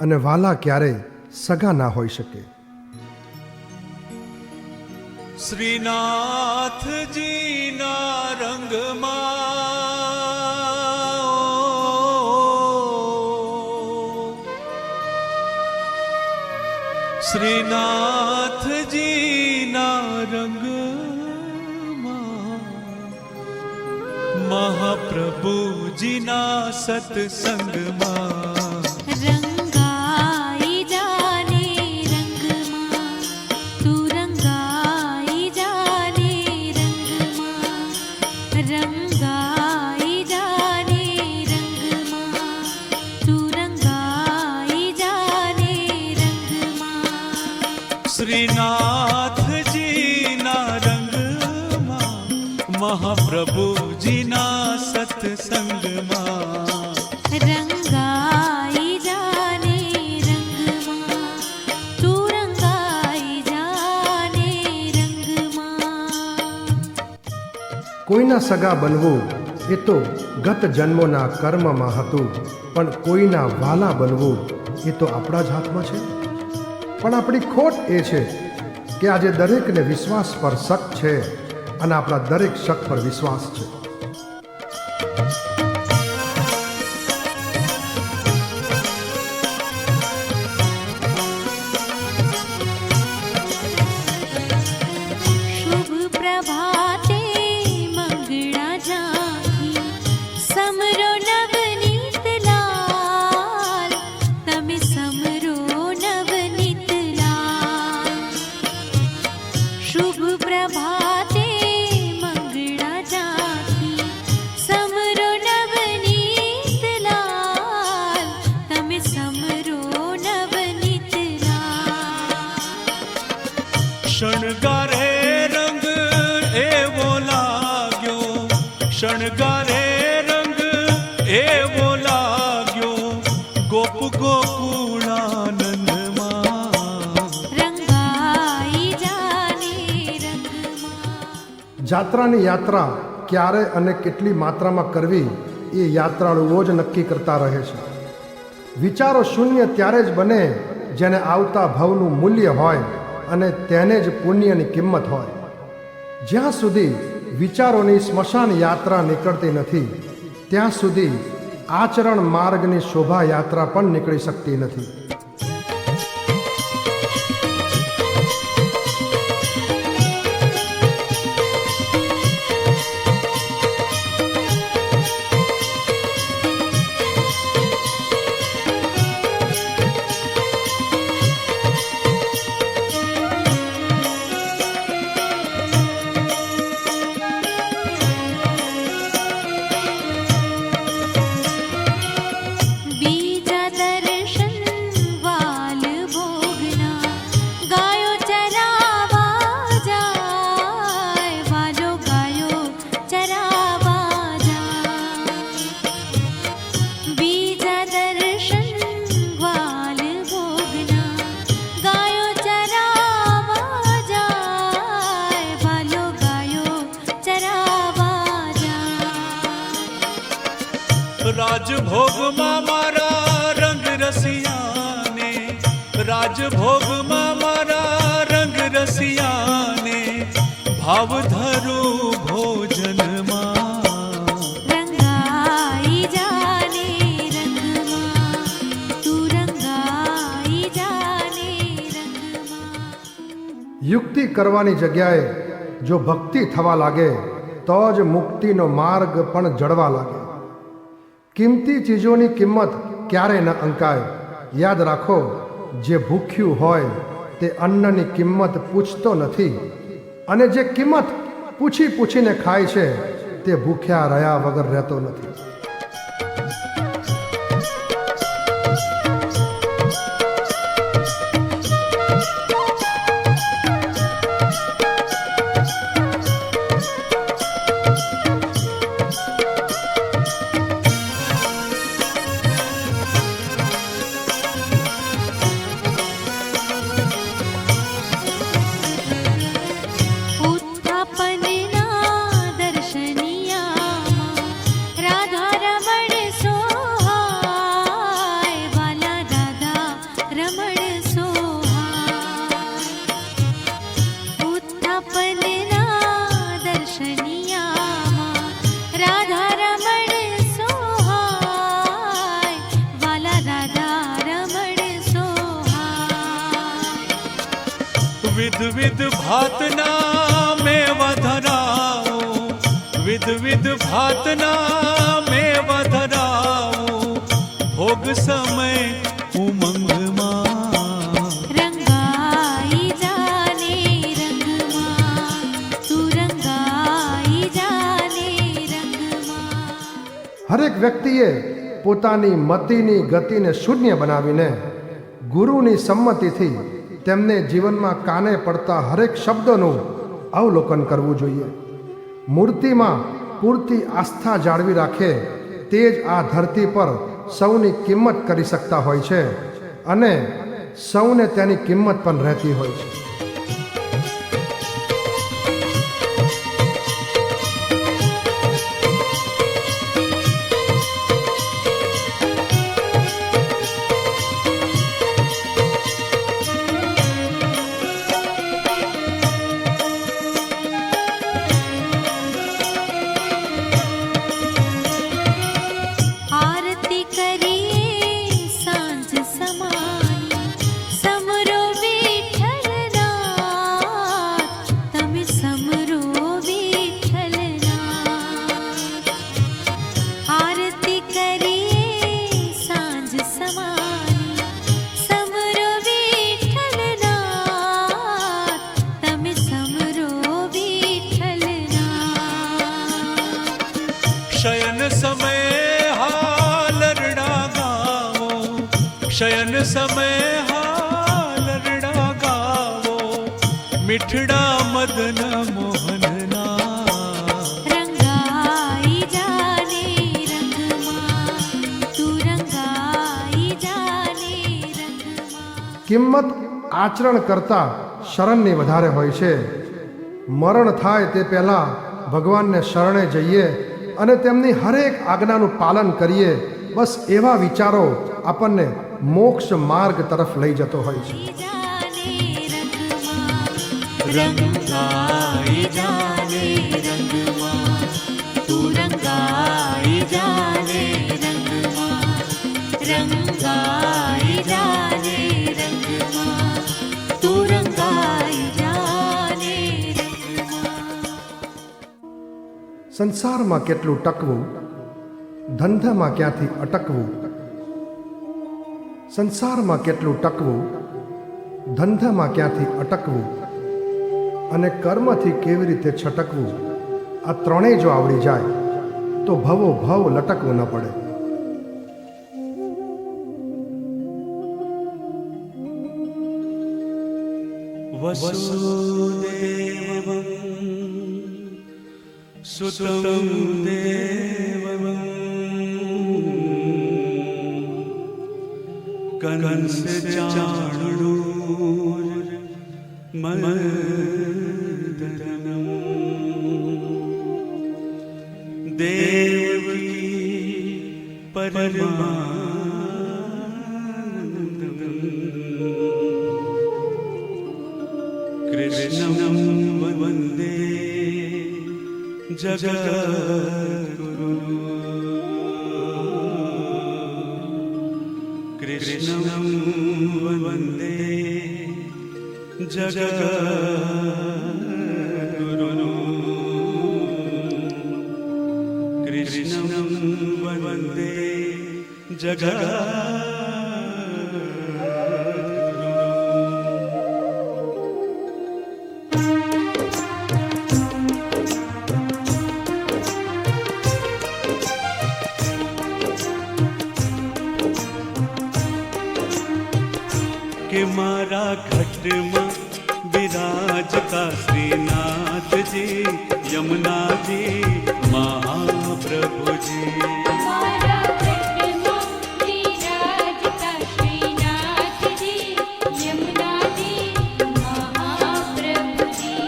અને વાલા ક્યારેય સગા ના હોઈ શકે. શ્રીનાથજીના રંગમાં, શ્રીનાથજીના રંગમાં, મહાપ્રભુજીના સત્સંગમાં રંગાઈ જાને રંગમાં, તું રંગાઈ જાને રંગમાં, રંગાઈ જાને રંગમાં, તું રંગાઈ જાને રંગમાં. શ્રીનાથજીના રંગમાં, મહાપ્રભુજીના સત્સંગમાં રંગાઈ જાને રંગમાં, તું રંગાઈ જાને રંગમાં. કોઈના સગા બનવું એ તો ગત જન્મોના કર્મમાં હતું, પણ કોઈના વાલા બનવું એ તો આપણા જ હાથમાં છે. પણ આપણી ખોટ એ છે કે આજે દરેકને વિશ્વાસ પર શક છે, અને આપણા દરેક શક પર વિશ્વાસ છે. શુભ પ્રભાતે મંગળા જાગી, સમરો નવનીત લાલ, તમે સમરો નવનીત લાલ. શુભ પ્રભાતે મંગળા જાગી, સમરો નવનીત લાલ, તમે સમરો નવનીત લાલ. શણગારે રંગ એવો લાગ્યો, શણગારે રંગ એવો લાગ્યો, ગોપ ગોકુળાનંદમાં રંગાઈ જાને રંગમાં. જાત્રાની યાત્રા ક્યારે અને કેટલી માત્રામાં કરવી એ યાત્રાળુઓ જ નક્કી કરતા રહે છે. વિચારો શૂન્ય ત્યારે જ બને જેને આવતા ભવનું મૂલ્ય હોય, અને તેને જ પુણ્યની કિંમત હોય. જ્યાં સુધી વિચારોની સ્મશાન યાત્રા નીકળતી નથી, ત્યાં સુધી આચરણ માર્ગની શોભાયાત્રા પણ નીકળી શકતી નથી. બીજા દર્શન વાલ ભોગના, ગાયો ચરાવા જાય, વાલો ગાયો ચરાવા જાય. બીજા દર્શન વાલ ભોગના, ગાયો ચરાવા જાય, વાલો ગાયો ચરાવા જાય. રાજભોગમાં મારા રંગ રસિયાને, રાજભોગમાં મારા રંગ રસિયાને, ભાવ ધરું ભોજનમાં રંગાઈ જાને રંગમાં, તું રંગાઈ જાને રંગમાં. યુક્તિ કરવાની જગ્યાએ જો ભક્તિ થવા લાગે તો જ મુક્તિનો માર્ગ પણ જળવા લાગે. કિંમતી ચીજોની કિંમત ક્યારે ન અંકાય. યાદ રાખો, જે ભૂખ્યું હોય તે અન્નની કિંમત પૂછતો નથી, અને જે કિંમત પૂછી પૂછીને ખાય છે તે ભૂખ્યા રહ્યા વગર રહેતો નથી. વિધ વિધ ભાતના મેવા ધરાવો, વિધ વિધ ભાતના મેવા ધરાવો, ભોગ સમય ઉમંગમાં રંગાઈ જાને રંગમાં, તું રંગાઈ જાને રંગમાં. હરેક વ્યક્તિએ પોતાની મતિની ગતિને શૂન્ય બનાવીને ગુરુની સંમતિથી તેમને જીવનમાં કાને પડતા હરેક શબ્દનું અવલોકન કરવું જોઈએ. મૂર્તિમાં પૂરતી આસ્થા જાળવી રાખે તે જ આ ધરતી પર સૌની કિંમત કરી શકતા હોય છે અને સૌને તેની કિંમત પણ રહેતી હોય છે. આરતી કરીએ સાંજ સમાય, સમરો વિઠ્ઠલનાથ, તમે સમરો વિઠ્ઠલનાથ. આરતી કરીએ સાંજ સમાય, સમરો વિઠ્ઠલનાથ, તમે સમરો વિઠ્ઠલનાથ. શયન સમય હાલરડા ગાવો, શયન સમય હાલરડા ગાવો, મીઠડા મદન મોહનના રંગાઈ જાને રંગમાં, તું રંગાઈ જાને રંગમાં. કિંમત આચરણ કરતાં શરણની વધારે હોય છે. મરણ થાય તે પહેલાં ભગવાનને શરણે જઈએ અને તેમની હરેક આજ્ઞાનું પાલન કરીએ, બસ એવા વિચારો આપણને મોક્ષ માર્ગ તરફ લઈ જતો હોય છે. જાને રંગમાં, રંગાઈ જાને રંગમાં, તું રંગાઈ જાને રંગમાં, રંગાઈ જાને રંગમાં, તું રંગાઈ જાને રંગમાં. સંસારમાં કેટલું ટકવું, ધંધામાં ક્યાંથી અટકવું. સંસારમાં કેટલું ટકવું, ધંધામાં ક્યાંથી અટકવું અને કર્મથી કેવી રીતે છટકવું, આ ત્રણેય જો આવડી જાય તો ભવો ભવ લટકવું ન પડે. વસુદેવં સુતં દેવં કંસ ચાણૂર મર્દનમ દેવકી પરમાનંદમ કૃષ્ણં વંદે જગદ્ગુરુ કૃષ્ણં વંદે જગદ્ગુરુ કૃષ્ણં વંદે જગદ્ગુરુ. કે મારા ઘટમાં વિરાજતા શ્રીનાથજી, યમુનાજી, મહાપ્રભુજી. મારા ઘટમાં વિરાજતા શ્રીનાથજી, યમુનાજી, મહાપ્રભુજી.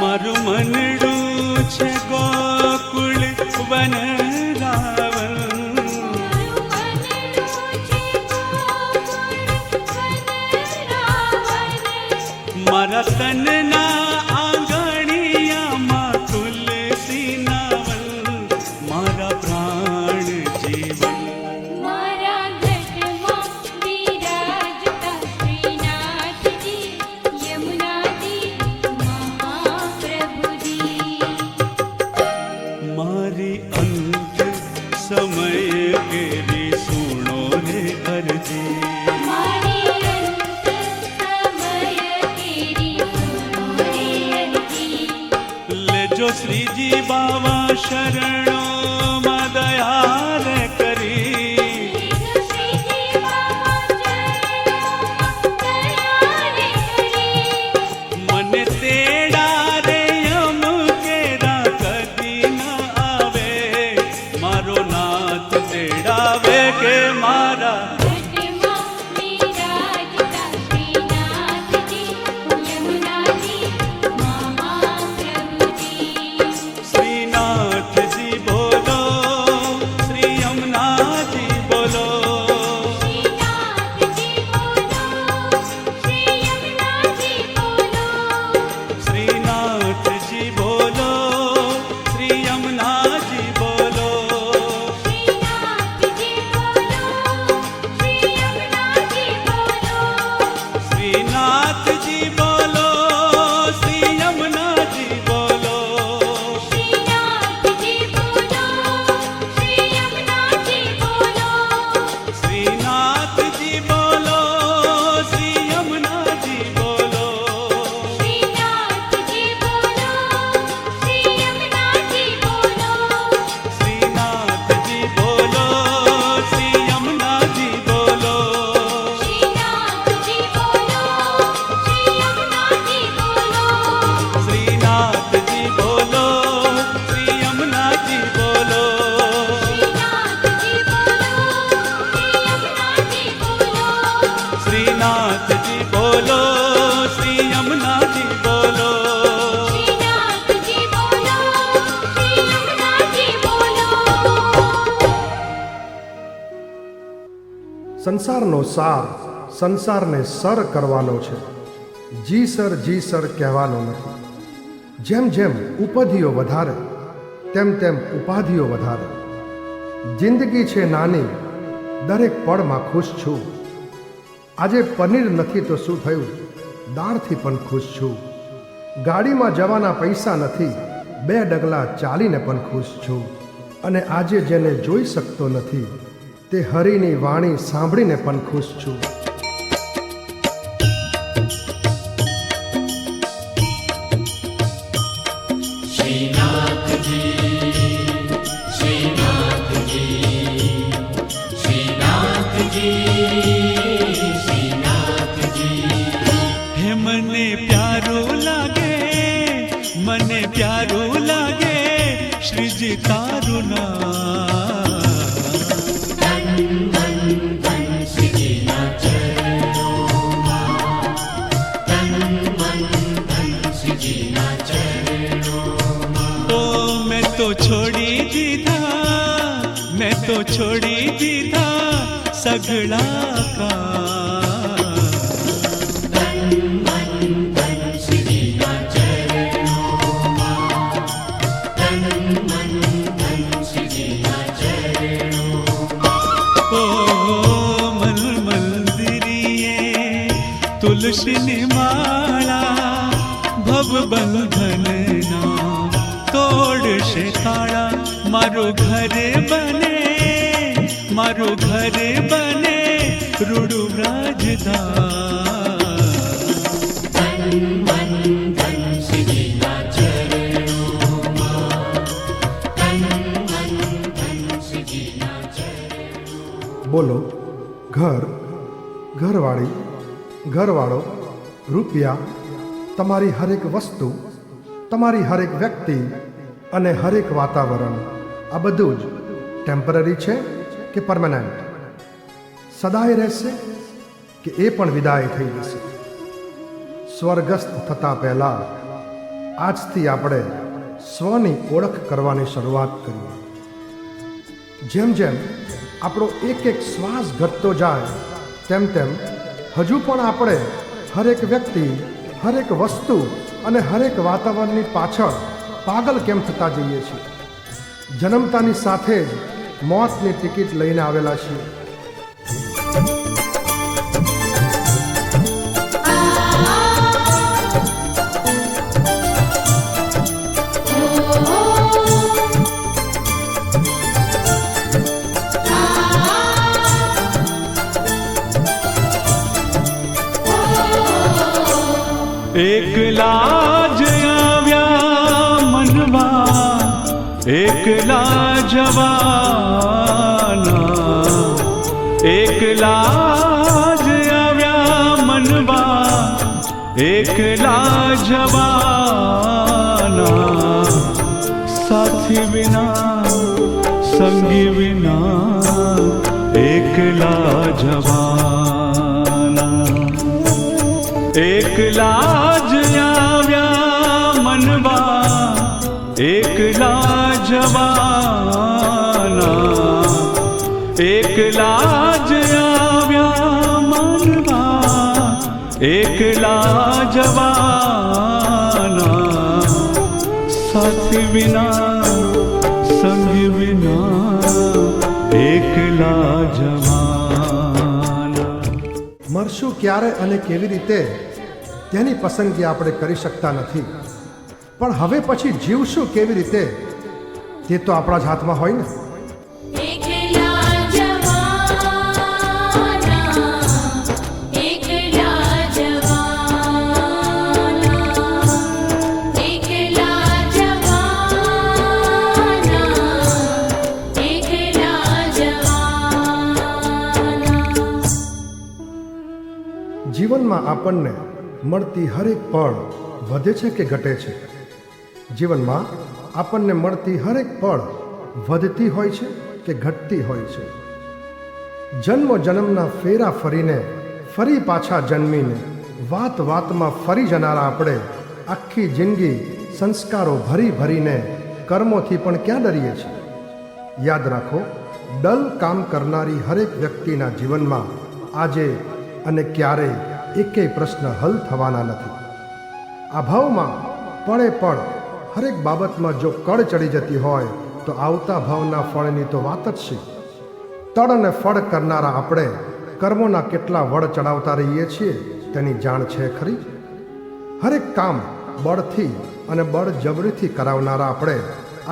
મારું મનડું છે ગોકુળ વનરાવન, મારા તનના આંગણિયામાં તુલસી નાવલ, મારા પ્રાણ જીવન. મારા ઘટમાં વિરાજતા શ્રીનાથજી, યમુના સંસારનો સાર સંસારને સર કરવાનો છે, જી સર કહેવાનો નથી. જેમ જેમ ઉપાધિઓ વધારે તેમ તેમ ઉપાધિઓ વધારે. જિંદગી છે નાની, દરેક પળમાં ખુશ છું. આજે પનીર નથી તો શું થયું, દાળથી પણ ખુશ છું. ગાડીમાં જવાના પૈસા નથી, 2 ડગલા ચાલીને પણ ખુશ છું. અને આજે જેને જોઈ શકતો નથી તે હરિની વાણી સાંભળીને પણ ખુશ છું. હે મને પ્યારું લાગે શ્રીજી તારું નામ. તો મેં તો છોડી દીધા સગળા કા. ઓ મંદિરીએ તુલસીની માળા ભવ બંધનના તોડશે તાળા. મારું ઘર બને રૂડું રાજધાન. બોલો ઘર, ઘરવાળી, ઘરવાળો, રૂપિયા, તમારી હરેક વસ્તુ, તમારી હરેક વ્યક્તિ અને હરેક વાતાવરણ, આ બધું જ ટેમ્પરરી છે કે પરમનન્ટ? સદાય રહેશે કે એ પણ વિદાય થઈ જશે? સ્વર્ગસ્થ થતાં પહેલાં આજથી આપણે સ્વની ઓળખ કરવાની શરૂઆત કરીએ. જેમ જેમ આપણો એક શ્વાસ ઘટતો જાય તેમ તેમ હજુ પણ આપણે હરેક વ્યક્તિ, હરેક વસ્તુ અને હરેક વાતાવરણની પાછળ પાગલ કેમ થતા જઈએ છીએ? જન્મતાની સાથે જ મોતની ટિકિટ લઈને આવેલા છીએ. એકલા જ આવ્યા મનવા, એકલા જવાના. એકલા જ આવ્યા મનવા, એકલા જવાના. સાથી વિના સંગી વિના એકલા જવાના. એકલા જ આવ્યા મનવા, એકલા જવાના. એકલા જ આવ્યા મનવા, એકલા જવાના. સાથી વિના સંગ વિના એકલા જવાના. મરશું ક્યારે અને કેવી રીતે તેની પસંદગી આપણે કરી શકતા નથી, પણ હવે પછી જીવશું કેવી રીતે તે તો આપણા જ હાથમાં હોય ને. એકલા જવાના, એકલા જવાના, એકલા જવાના, એકલા જવાના. જીવનમાં આપણને મળતી હરેક પળ વધે છે કે ઘટે છે? જીવનમાં આપણને મળતી હરેક પળ વધતી હોય છે કે ઘટતી હોય છે? જન્મ જન્મના ફેરા ફરીને ફરી પાછા જન્મીને વાત વાતમાં ફરી જનારા આપણે આખી જિંદગી સંસ્કારો ભરી ભરીને કર્મોથી પણ ક્યાં ડરીએ છીએ? યાદ રાખો, ડલ કામ કરનારી હરેક વ્યક્તિના જીવનમાં આજે અને ક્યારેય એકેય પ્રશ્ન હલ થવાના નથી. આ ભાવમાં પળે પળ હરેક બાબતમાં જો કળ ચડી જતી હોય તો આવતા ભાવના ફળની તો વાત જ છે. તળ અને ફળ કરનારા આપણે કર્મોના કેટલા વડ ચડાવતા રહીએ છીએ તેની જાણ છે ખરી? હરેક કામ બળથી અને બળજબરીથી કરાવનારા આપણે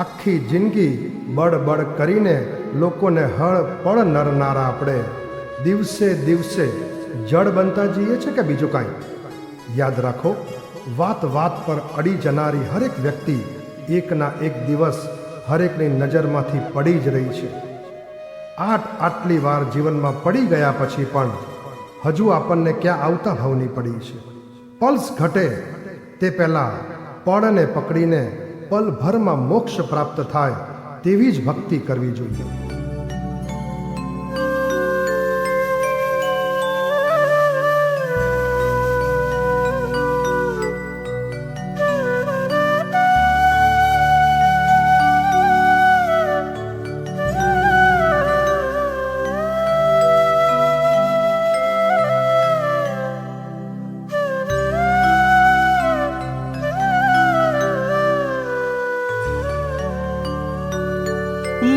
આખી જિંદગી બળ કરીને લોકોને હળ પળ નરનારા આપણે દિવસે દિવસે જડ બનતા જઈએ છે કે બીજું કાંઈ? યાદ રાખો, વાત વાત પર અડી જનારી હરેક વ્યક્તિ એકના એક દિવસ હરેકની નજરમાંથી પડી જ રહી છે. આટલી વાર જીવનમાં પડી ગયા પછી પણ હજુ આપણને ક્યાં આવતા ભાવની પડી છે. પલ્સ ઘટે તે પહેલાં પળને પકડીને પલભરમાં મોક્ષ પ્રાપ્ત થાય તેવી જ ભક્તિ કરવી જોઈએ.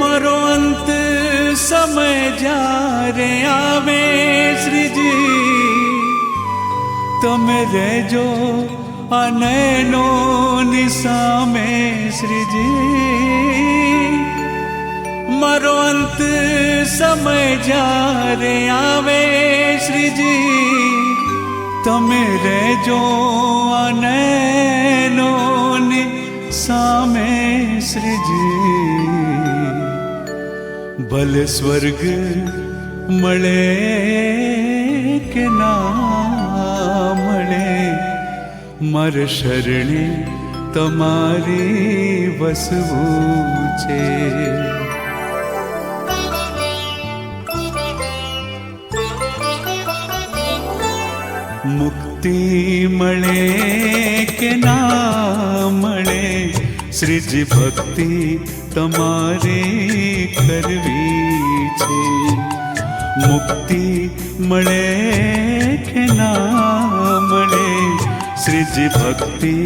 મારો અંત સમય જ્યારે આવે શ્રીજી, તમે રહેજો આ નયનોની સામે શ્રીજી. મારો અંત સમય જ્યારે આવે શ્રીજી, તમે રહેજો આ નયનોની સામે શ્રીજી. ભલે સ્વર્ગ મળે કે ના મળે, મારે શરણે તમારી વસવું છે. મુક્તિ મળે કે ના મળે, શ્રીજી ભક્તિ તમારી કરવી છે. મુક્તિ મળે કે ના મળે, શ્રીજી ભક્તિ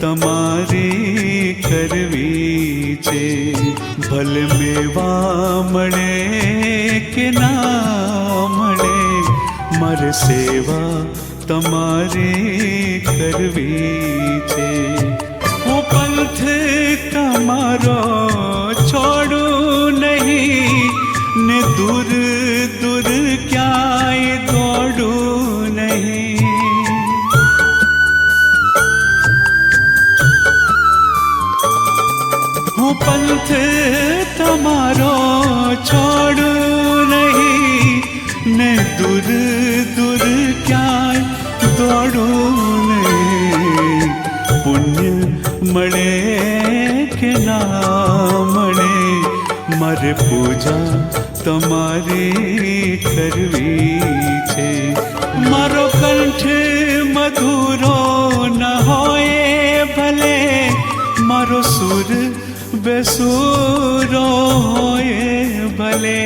તમારી કરવી છે. ભલે મેવા મળે કે ના મળે, મારે સેવા તમારી કરવી છે. હું પંથ તમારો છોડું નહીં ને દૂર દૂર ક્યાંય દોડું નહીં. હું પંથ તમારો છોડું નહીં ને દૂર દૂર ક્યાંય દોડું નહીં. પુણ્ય મળે કે ના મળે, મારે પૂજા તમારી કરવી છે. મારો કંઠ મધુરો ન હોય ભલે, મારો સુર બેસુરો હોય ભલે.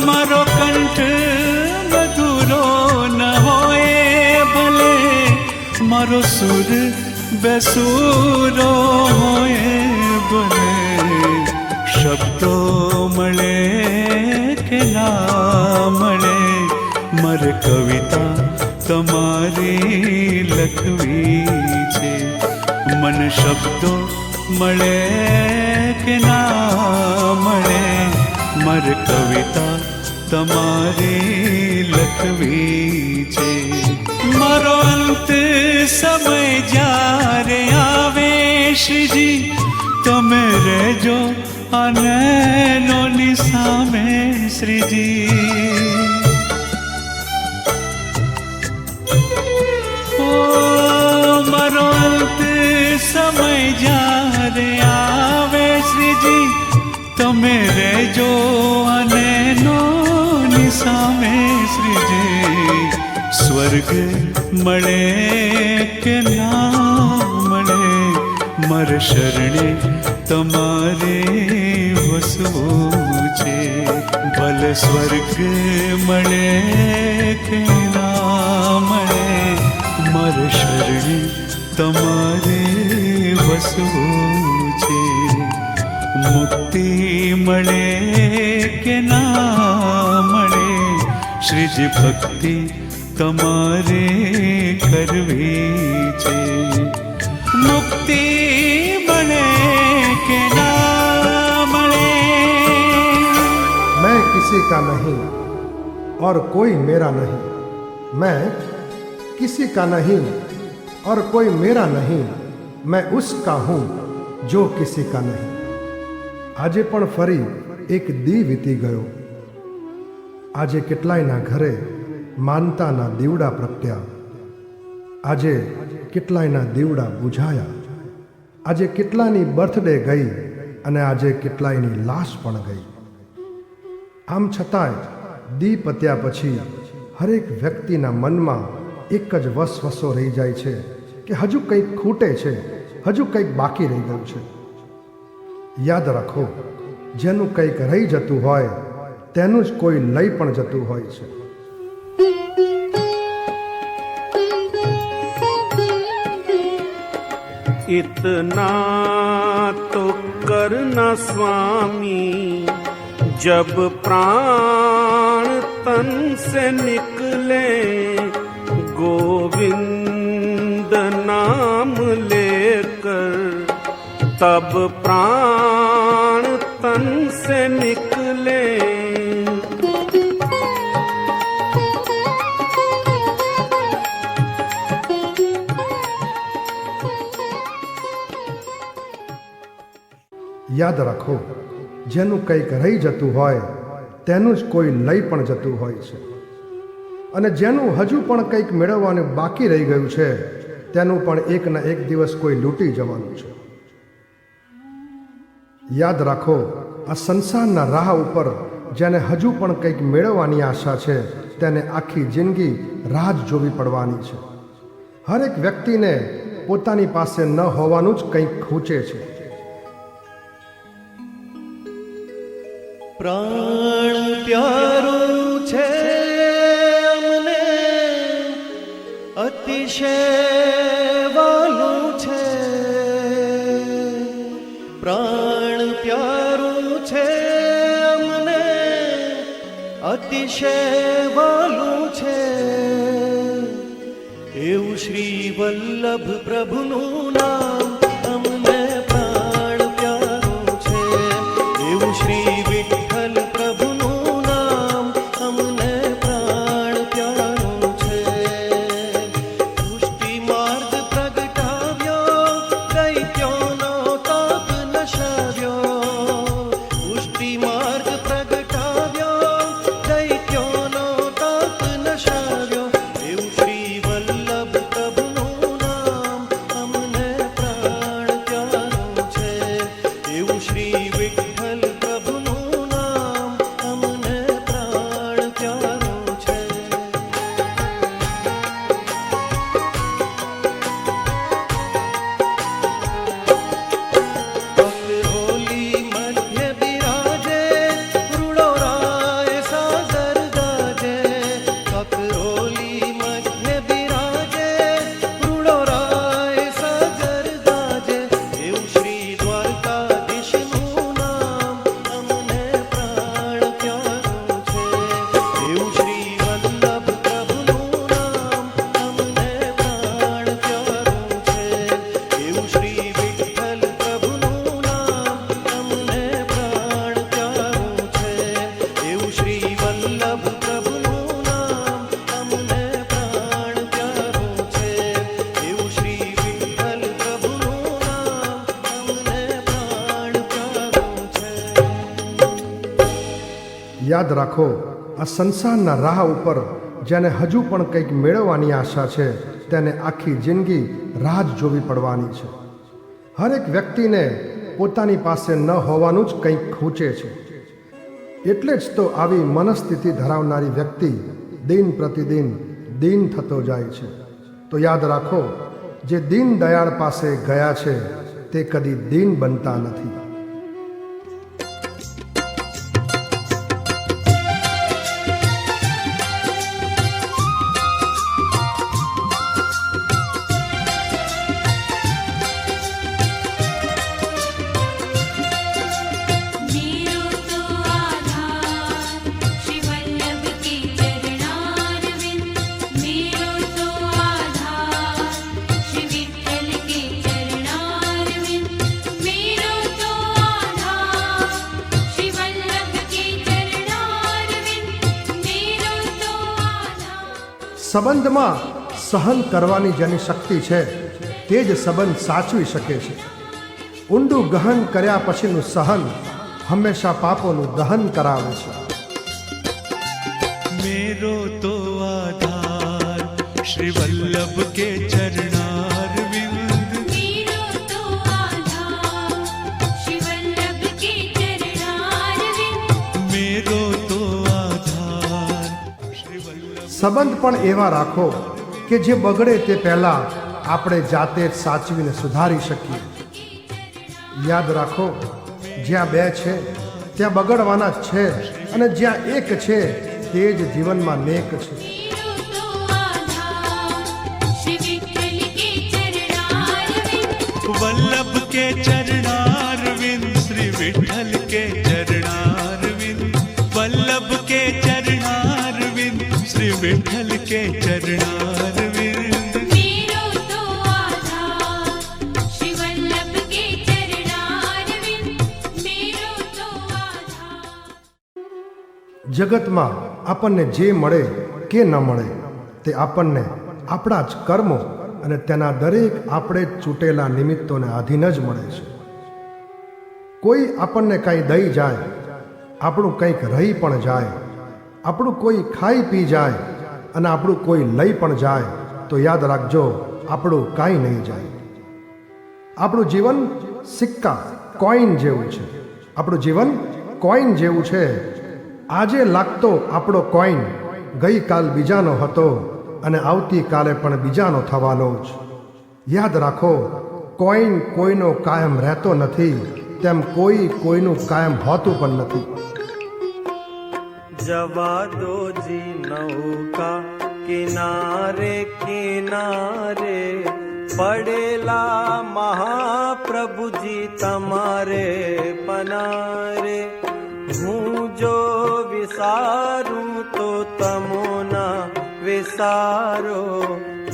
મારો કંઠ મધુરો ન હોય ભલે, મારો સુર બેસુરો હોય ભલે. શબ્દો મળે કે ના મળે, મારે કવિતા તમારી લખવી છે. મન શબ્દો મળે કે ના મળે, મારે કવિતા તમારી લખવી છે. મારો અંત સમય જ્યારે આવે શ્રીજી, તમે રહેજો આ નયનોની સામે શ્રીજી. ઓ મારો અંત સમય જ્યારે આવે શ્રીજી, તમે રહેજો આ નયનોની સામે શ્રીજી. સ્વર્ગ મળે કે ના મળે, મર શરણે તમારે વસવું છે. ભલ સ્વર્ગ મળે કે ના મળે, મર શરણે તમારે વસવું છે. મુક્તિ મળે કે ના મળે, શ્રીજી ભક્તિ તમારે કરવી છે. મુક્તિ મળે કે ના મળે. मैं किसी का नहीं और कोई मेरा नहीं, मैं किसी का नहीं और कोई मेरा नहीं, मैं उसका हूँ जो किसी का नहीं. આજે પણ ફરી એક દી વીતી ગયો. આજે કેટલાયના ઘરે માનતાના દીવડા પ્રગટ્યા. આજે કેટલાયના દીવડા બુઝાયા. આજે કેટલાની બર્થડે ગઈ અને આજે કેટલાયની લાશ પણ ગઈ. આમ છતાંય દી પત્યા પછી હરેક વ્યક્તિના મનમાં એક જ વસવસો રહી જાય છે કે હજુ કંઈક ખૂટે છે, હજુ કંઈક બાકી રહી ગયું છે. યાદ રાખો, જેનું કંઈક રહી જતું હોય તેનું જ કોઈ લઈ પણ જતું હોય છે. इतना तो करना स्वामी, जब प्राण तन से निकले, गोविंद नाम लेकर तब प्राण तन से निकले. યાદ રાખો, જેનું કંઈક રહી જતું હોય તેનું જ કોઈ લઈ પણ જતું હોય છે, અને જેનું હજુ પણ કંઈક મેળવવાનું બાકી રહી ગયું છે તેનું પણ એક ના એક દિવસ કોઈ લૂંટી જવાનું છે. યાદ રાખો, આ સંસારના રાહ ઉપર જેને હજુ પણ કંઈક મેળવવાની આશા છે તેને આખી જિંદગી રાહ જ જોવી પડવાની છે. હરેક વ્યક્તિને પોતાની પાસે ન હોવાનું જ કંઈક ખૂંચે છે. પ્રાણ પ્યારું છે અમને, અતિશય વાલું છે. પ્રાણ પ્યારું છે અમને, અતિશય વાલું છે. એવું શ્રી વલ્લભ પ્રભુનું નામ અમને પ્રાણ પ્યારું છે. એવું શ્રી યાદ રાખો, આ સંસારના રાહ ઉપર જેને હજુ પણ કંઈક મેળવવાની આશા છે તેને આખી જિંદગી રાહ જ જોવી પડવાની છે. હરેક વ્યક્તિને પોતાની પાસે ન હોવાનું જ કંઈક ખૂંચે છે. એટલે જ તો આવી મનસ્થિતિ ધરાવનારી વ્યક્તિ દિન પ્રતિદિન દીન થતો જાય છે. તો યાદ રાખો, જે દીન દયાળ પાસે ગયા છે તે કદી દીન બનતા નથી. मेरो तो आधार श्री वल्लभ के चरणारविंद मेरो तो आधार श्री विठ्ठल के चरणारविंद मेरो तो आधार श्री वल्लभ के चरणारविंद मेरो तो आधार. સંબંધમાં સહન કરવાની જેની શક્તિ છે તે જ સંબંધ સાચવી શકે છે. ઊંડું ગહન કર્યા પછીનું સહન હંમેશા પાપોનું દહન કરાવે છે. मेरो तो आधार श्री वल्लभ के चरणारविंद मेरो तो आधार श्री वल्लभ के चरणारविंद मेरो तो आधार श्री वल्लभ. સંબંધ પણ એવા રાખો કે જે બગડે તે પહેલાં આપણે જાતે જ સાચવીને સુધારી શકીએ. યાદ રાખો, જ્યાં બે છે ત્યાં બગડવાના જ છે, અને જ્યાં એક છે તે જ જીવનમાં નેક છે. मेरो तो आधार श्री विठ्ठल के चरणारविंद वल्लभ के चरणारविंद श्री विठ्ठल के चरणारविंद वल्लभ के चरणारविंद श्री विठ्ठल के चरणारविंद. मेरो तो आधार श्री वल्लभ के चरणारविंद मेरो तो आधार. જગતમાં આપણને જે મળે કે ન મળે તે આપણને આપણા જ કર્મો અને તેના દરેક આપણે જ ચૂંટેલા નિમિત્તોને આધીન જ મળે છે. કોઈ આપણને કંઈ દઈ જાય, આપણું કંઈક રહી પણ જાય, આપણું કોઈ ખાઈ પી જાય અને આપણું કોઈ લઈ પણ જાય, તો યાદ રાખજો, આપણું કાંઈ નહીં જાય. આપણું જીવન સિક્કા કોઈન જેવું છે. આપણું જીવન કોઈન જેવું છે. આજે લાગતો આપણો કોઈન ગઈકાલ બીજાનો હતો અને આવતીકાલે પણ બીજાનો થવાનો જ. યાદ રાખો, કોઈન કોઈનો કાયમ રહેતો નથી, તેમ કોઈ કોઈનું કાયમ હોતું પણ નથી. जवा दो जी नौका किनारे किनारे पड़ेला महाप्रभु जी तमारे पनारे. હું જો વિસારું તો તમો ના વિસારો,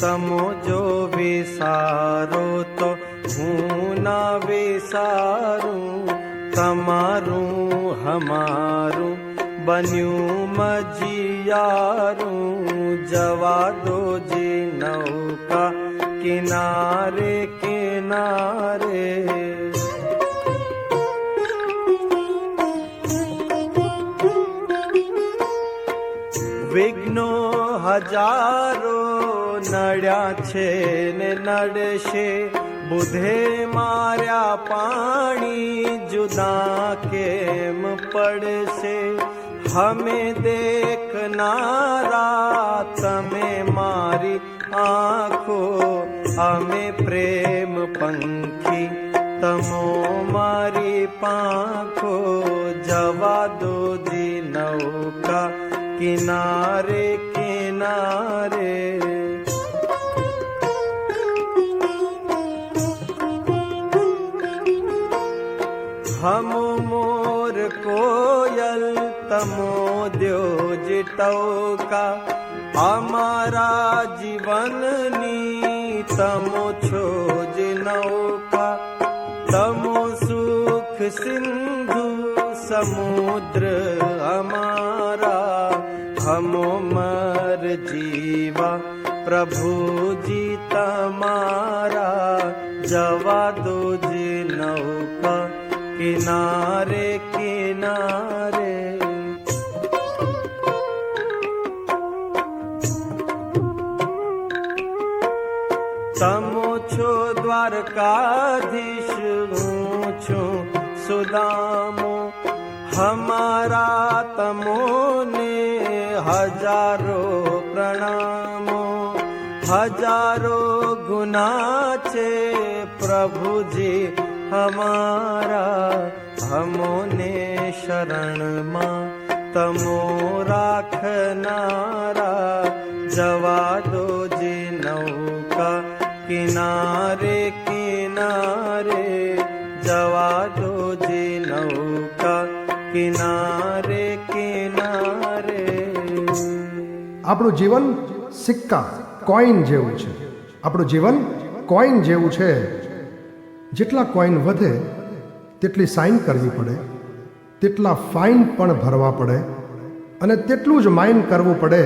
તમો જો વિસારો તો હું ના વિસારું. તમારું હમારું બન્યું મજીયારું. જવા દો જી નૌકા કિનારે કિનારે. વિઘ્નો હજારો નડ્યા છે ને નડશે, બુધે માર્યા પાણી જુદા કેમ પડશે. હમે દેખનારા તમે મારી આંખો, અમે પ્રેમ પંખી તમો મારી પાંખો. જવા દો જી નૌકા કિનારે કિનારે. हम मोर कोयल तमो द्यो जिटौका. हमारा जीवननी तमो छो जिनौका. तमो सुख सिंधु समुद्र हमारा. हमो मर जीवा प्रभु जी तमारा. जवा दो जी नौका किनारे किनारे. તમો છો દ્વારકાધીશ, હું છું સુદામો. હમારા તમોને હજારો પ્રણામો. હજારો ગુના છે પ્રભુજી हमारा हमोने शरण માં તમો રાખનારા જવા દો જે નૌકા કિનારે કિનારે જવા દો જે નૌકા કિનારે કિનારે. આપણું જીવન સિક્કા કોઈન જેવું છે. આપણું જીવન કોઈન જેવું છે. જેટલા કોઈન વધે તેટલી સાઇન કરવી પડે, તેટલા ફાઇન પણ ભરવા પડે અને તેટલું જ માઇન કરવું પડે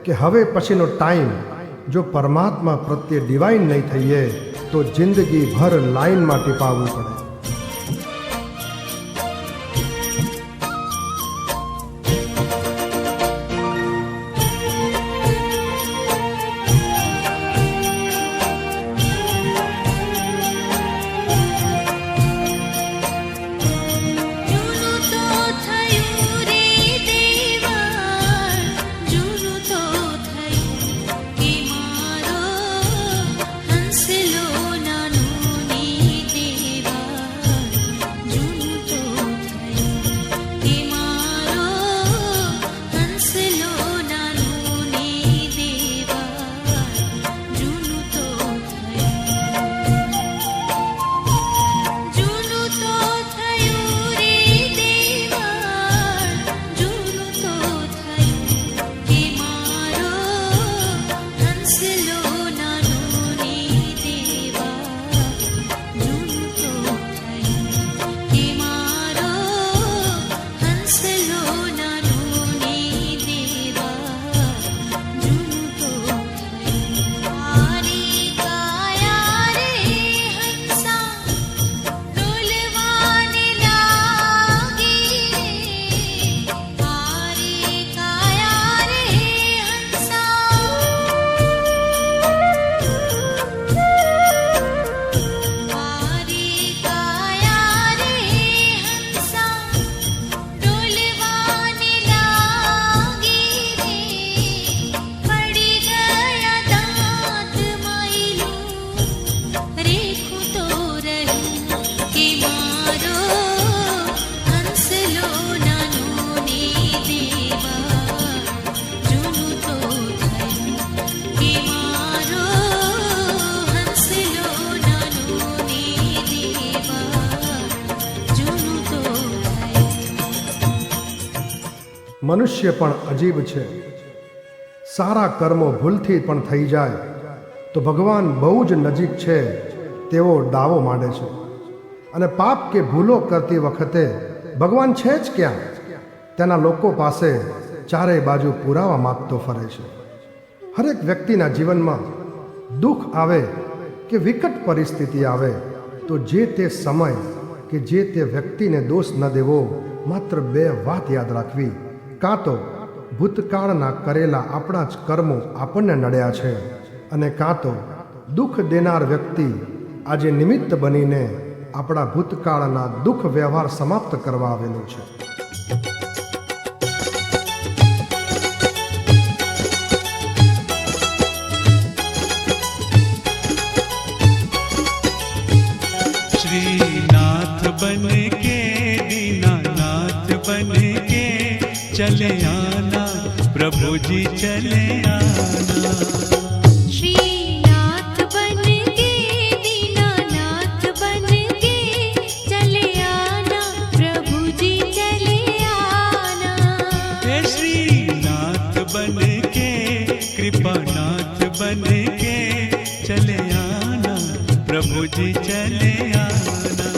કે હવે પછીનો ટાઈમ જો પરમાત્મા પ્રત્યે ડિવાઇન નહીં થઈએ તો જિંદગી ભર લાઇનમાં ટીપાવવું પડે. મનુષ્ય પણ અજીબ છે. સારા કર્મો ભૂલથી પણ થઈ જાય તો ભગવાન બહુ જ નજીક છે તેવો દાવો માંડે છે અને પાપ કે ભૂલો કરતી વખતે ભગવાન છે જ ક્યાં તેના લોકો પાસે ચારે બાજુ પુરાવા માગતો ફરે છે. હરેક વ્યક્તિના જીવનમાં દુઃખ આવે કે વિકટ પરિસ્થિતિ આવે તો જે તે સમય કે જે તે વ્યક્તિને દોષ ન દેવો, માત્ર બે વાત યાદ રાખવી. કાં તો ભૂતકાળના કરેલા આપણા જ કર્મો આપણને નડ્યા છે અને કાં તો દુઃખ દેનાર વ્યક્તિ આજે નિમિત્ત બનીને આપણા ભૂતકાળના દુઃખ વ્યવહાર સમાપ્ત કરવા આવેલું છે. श्रीनाथ बन के दीनानाथ बन के चले आना प्रभु जी चले आना. श्रीनाथ बन के दीनानाथ बन के चले आना प्रभु जी चले आना. हे श्रीनाथ बन के कृपानाथ बन के चले आना प्रभु जी चले आना.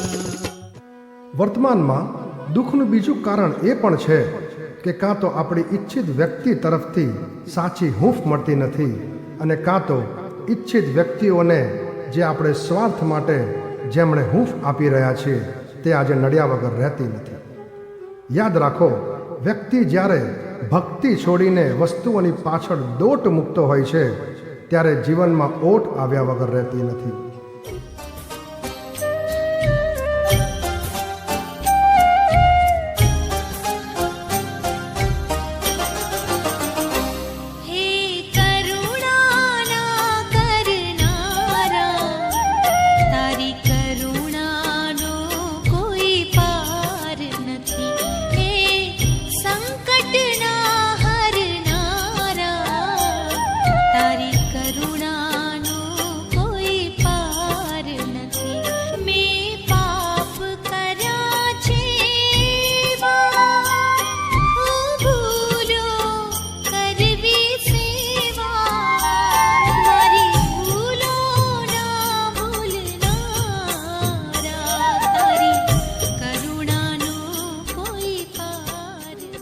વર્તમાનમાં દુઃખનું બીજું કારણ એ પણ છે કે કાં તો આપણી ઈચ્છિત વ્યક્તિ તરફથી સાચી હૂંફ મળતી નથી અને કાં તો ઈચ્છિત વ્યક્તિઓને જે આપણે સ્વાર્થ માટે જેમણે હૂંફ આપી રહ્યા છીએ તે આજે નડ્યા વગર રહેતી નથી. યાદ રાખો, વ્યક્તિ જ્યારે ભક્તિ છોડીને વસ્તુઓની પાછળ દોટ મૂકતો હોય છે ત્યારે જીવનમાં ઓટ આવ્યા વગર રહેતી નથી. તારી કરુણાનો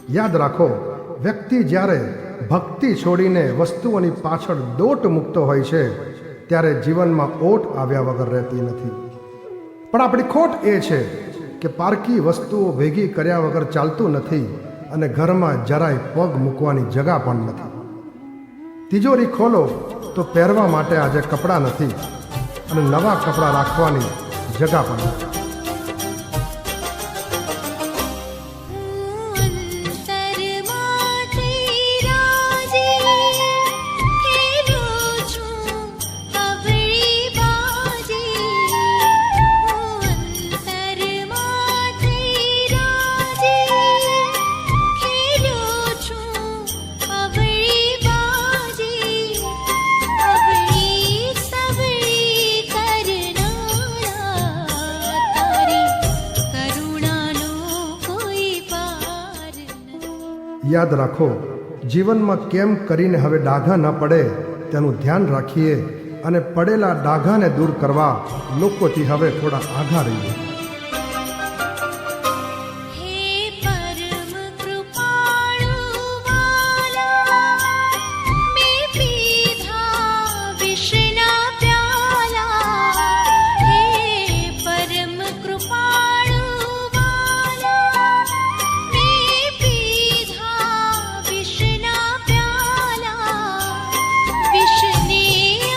યાદ રાખો, વ્યક્તિ જ્યારે ભક્તિ છોડીને વસ્તુઓની પાછળ દોટ મૂકતો હોય છે ત્યારે જીવનમાં ઓટ આવ્યા વગર રહેતી નથી. પણ આપણી ખોટ એ છે કે પારકી વસ્તુઓ ભેગી કર્યા વગર ચાલતું નથી અને ઘરમાં જરાય પગ મૂકવાની જગા પણ નથી. તિજોરી ખોલો તો પહેરવા માટે આજે કપડાં નથી અને નવા કપડાં રાખવાની જગા પણ નથી. અંતરમાં તેરા જે ખેલું છું અવળી બાજી. અંતરમાં તેરા જે ખેલું છું અવળી બાજી. અવળી સવળી કરનારા તારી કરુણાનો કોઈ પાર નથી. યાદ રાખો, જીવનમાં કેમ કરીને હવે ડાઘા ન પડે તેનું ધ્યાન રાખીએ અને પડેલા ડાઘાને દૂર કરવા લોકોથી હવે થોડા આઘા રહીએ. હે પરમ કૃપાળુ વાલા, મેં પીધા વિષના પ્યાલા. હે પરમ કૃપાળુ વાલા, મેં પીધા વિષના પ્યાલા. વિષને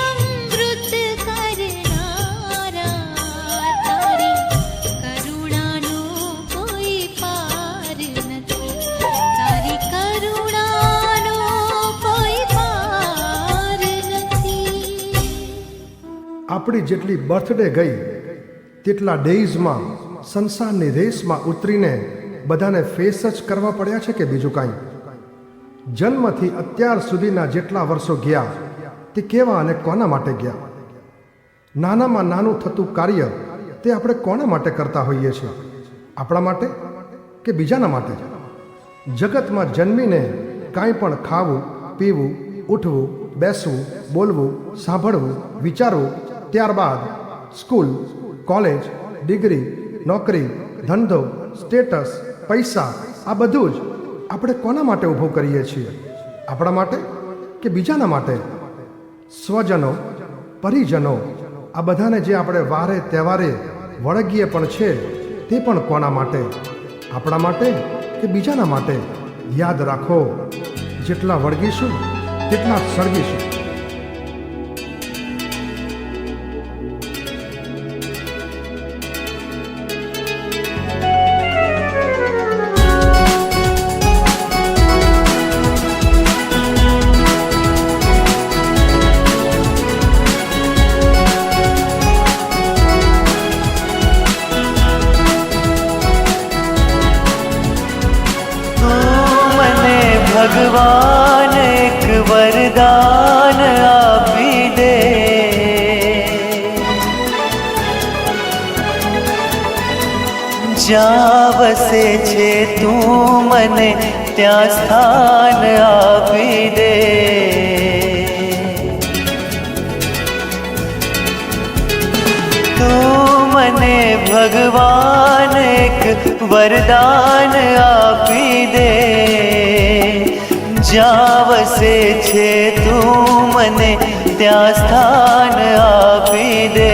અમૃત કરનારા તારી કરુણાનો કોઈ પાર નથી. તારી કરુણાનો કોઈ પાર નથી. આપણી જેટલી બર્થડે ગઈ તેટલા ડેઝમાં સંસારની રેસમાં ઉતરીને બધાને ફેસ જ કરવા પડ્યા છે કે બીજું કાંઈ? જન્મથી અત્યાર સુધીના જેટલા વર્ષો ગયા તે કેવા અને કોના માટે ગયા? નાનામાં નાનું થતું કાર્ય તે આપણે કોના માટે કરતા હોઈએ છીએ? આપણા માટે કે બીજાના માટે? જગતમાં જન્મીને કાંઈ પણ ખાવું, પીવું, ઉઠવું, બેસવું, બોલવું, સાંભળવું, વિચારવું, ત્યારબાદ સ્કૂલ, કોલેજ, ડિગ્રી, નોકરી, ધંધો, સ્ટેટસ, પૈસા, આ બધું જ આપણે કોના માટે ઊભું કરીએ છીએ? આપણા માટે કે બીજાના માટે? સ્વજનો, પરિજનો, આ બધાને જે આપણે વારે તહેવારે વળગીએ પણ છે તે પણ કોના માટે? આપણા માટે કે બીજાના માટે? યાદ રાખો, જેટલા વળગીશું તેટલા સળગીશું. મને ભગવાન એક વરદાન આપી દે. જ્યાં વસે છે તું મને ત્યાં સ્થાન આપી દે. તું મને ભગવાન એક વરદાન આપી દે. જ્યાં વસે છે તું મને ત્યાં સ્થાન આપી દે.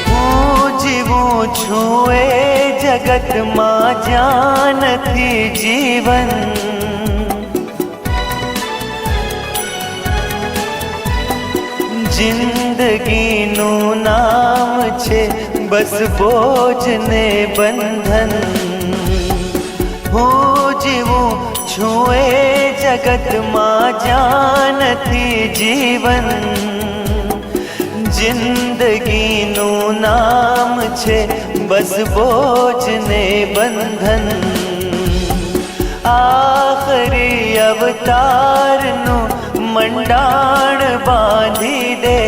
હું જીવું છું એ જગતમાં જ્યાં નથી જીવન. જિંદગીનું નામ છે બસ બોજ ને બંધન. હું જીવું છું એ જગતમાં જ્યાં નથી જીવન. જિંદગીનું નામ છે બસ બોજ ને બંધન. આખરી અવતારનું મંડાણ બાંધી દે.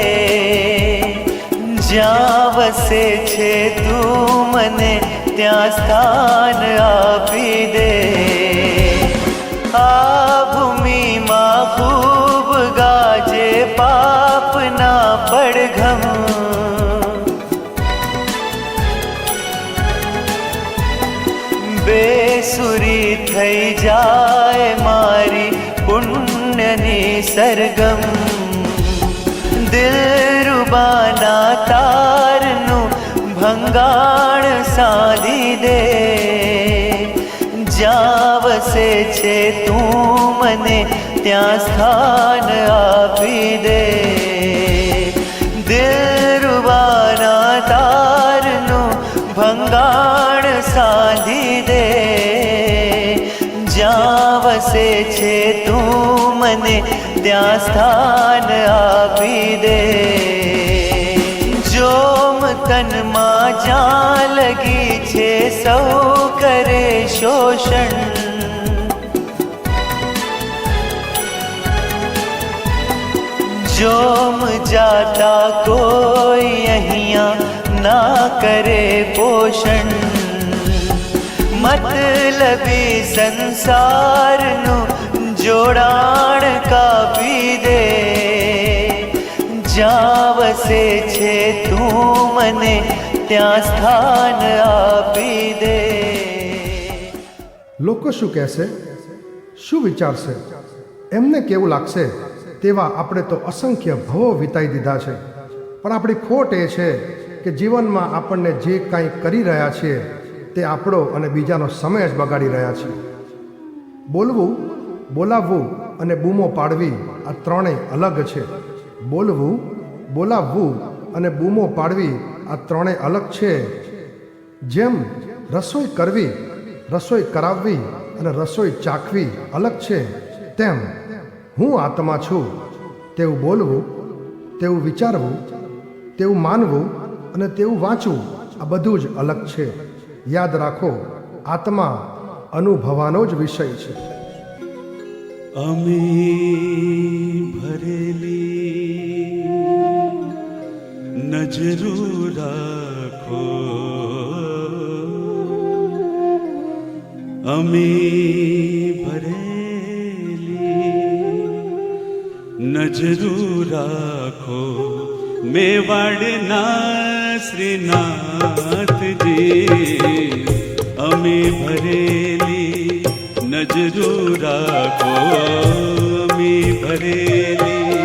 જ્યાં વસે છે તું મને ત્યાં સ્થાન આપી દે. આ ભૂમિમાં ખૂબ ગાજે પાપના પડઘમ. બે સુરી થઈ જાય મારી પુણ્યની સરગમ દિલરુબાના તારનું ભંગાણ સાધી દે જ્યાં વસે છે તું મને ત્યાં સ્થાન આપી દે દિલરુબાના તારનું ભંગાણ સાધી દે જ્યાં વસે છે તું મને ત્યાં સ્થાન આપી દે જોમ તનમાં જ્યાં લગી છે સૌ કરે શોષણ જોમ જાતા કોઈ અહીંયા ના કરે પોષણ મતલબી સંસારનું જોડાણ કાપી દે જ્યાં વસે છે તું મને ત્યાં સ્થાન આપી દે લોકો શું કહેશે, શું વિચારશે, એમને કેવું લાગશે તેવા આપણે તો અસંખ્ય ભવો વિતાઈ દીધા છે. પણ આપણી ખોટ એ છે કે જીવનમાં આપણને જે કાંઈ કરી રહ્યા છીએ તે આપણો અને બીજાનો સમય જ બગાડી રહ્યા છીએ. બોલવું, બોલાવવું અને બૂમો પાડવી આ ત્રણેય અલગ છે. બોલવું, બોલાવવું અને બૂમો પાડવી આ ત્રણેય અલગ છે. જેમ રસોઈ કરવી, રસોઈ કરાવવી અને રસોઈ ચાખવી અલગ છે, તેમ હું આત્મા છું તેવું બોલવું, તેવું વિચારવું, તેવું માનવું અને તેવું વાંચવું આ બધું જ અલગ છે. યાદ રાખો, આત્મા અનુભવવાનો જ વિષય છે. અમે ભરેલી નજરો રાખો અમે ભરેલી નજરો રાખો મેવાડના શ્રીનાથજી અમે ભરેલી નજરો રાખો અમે ભરેલી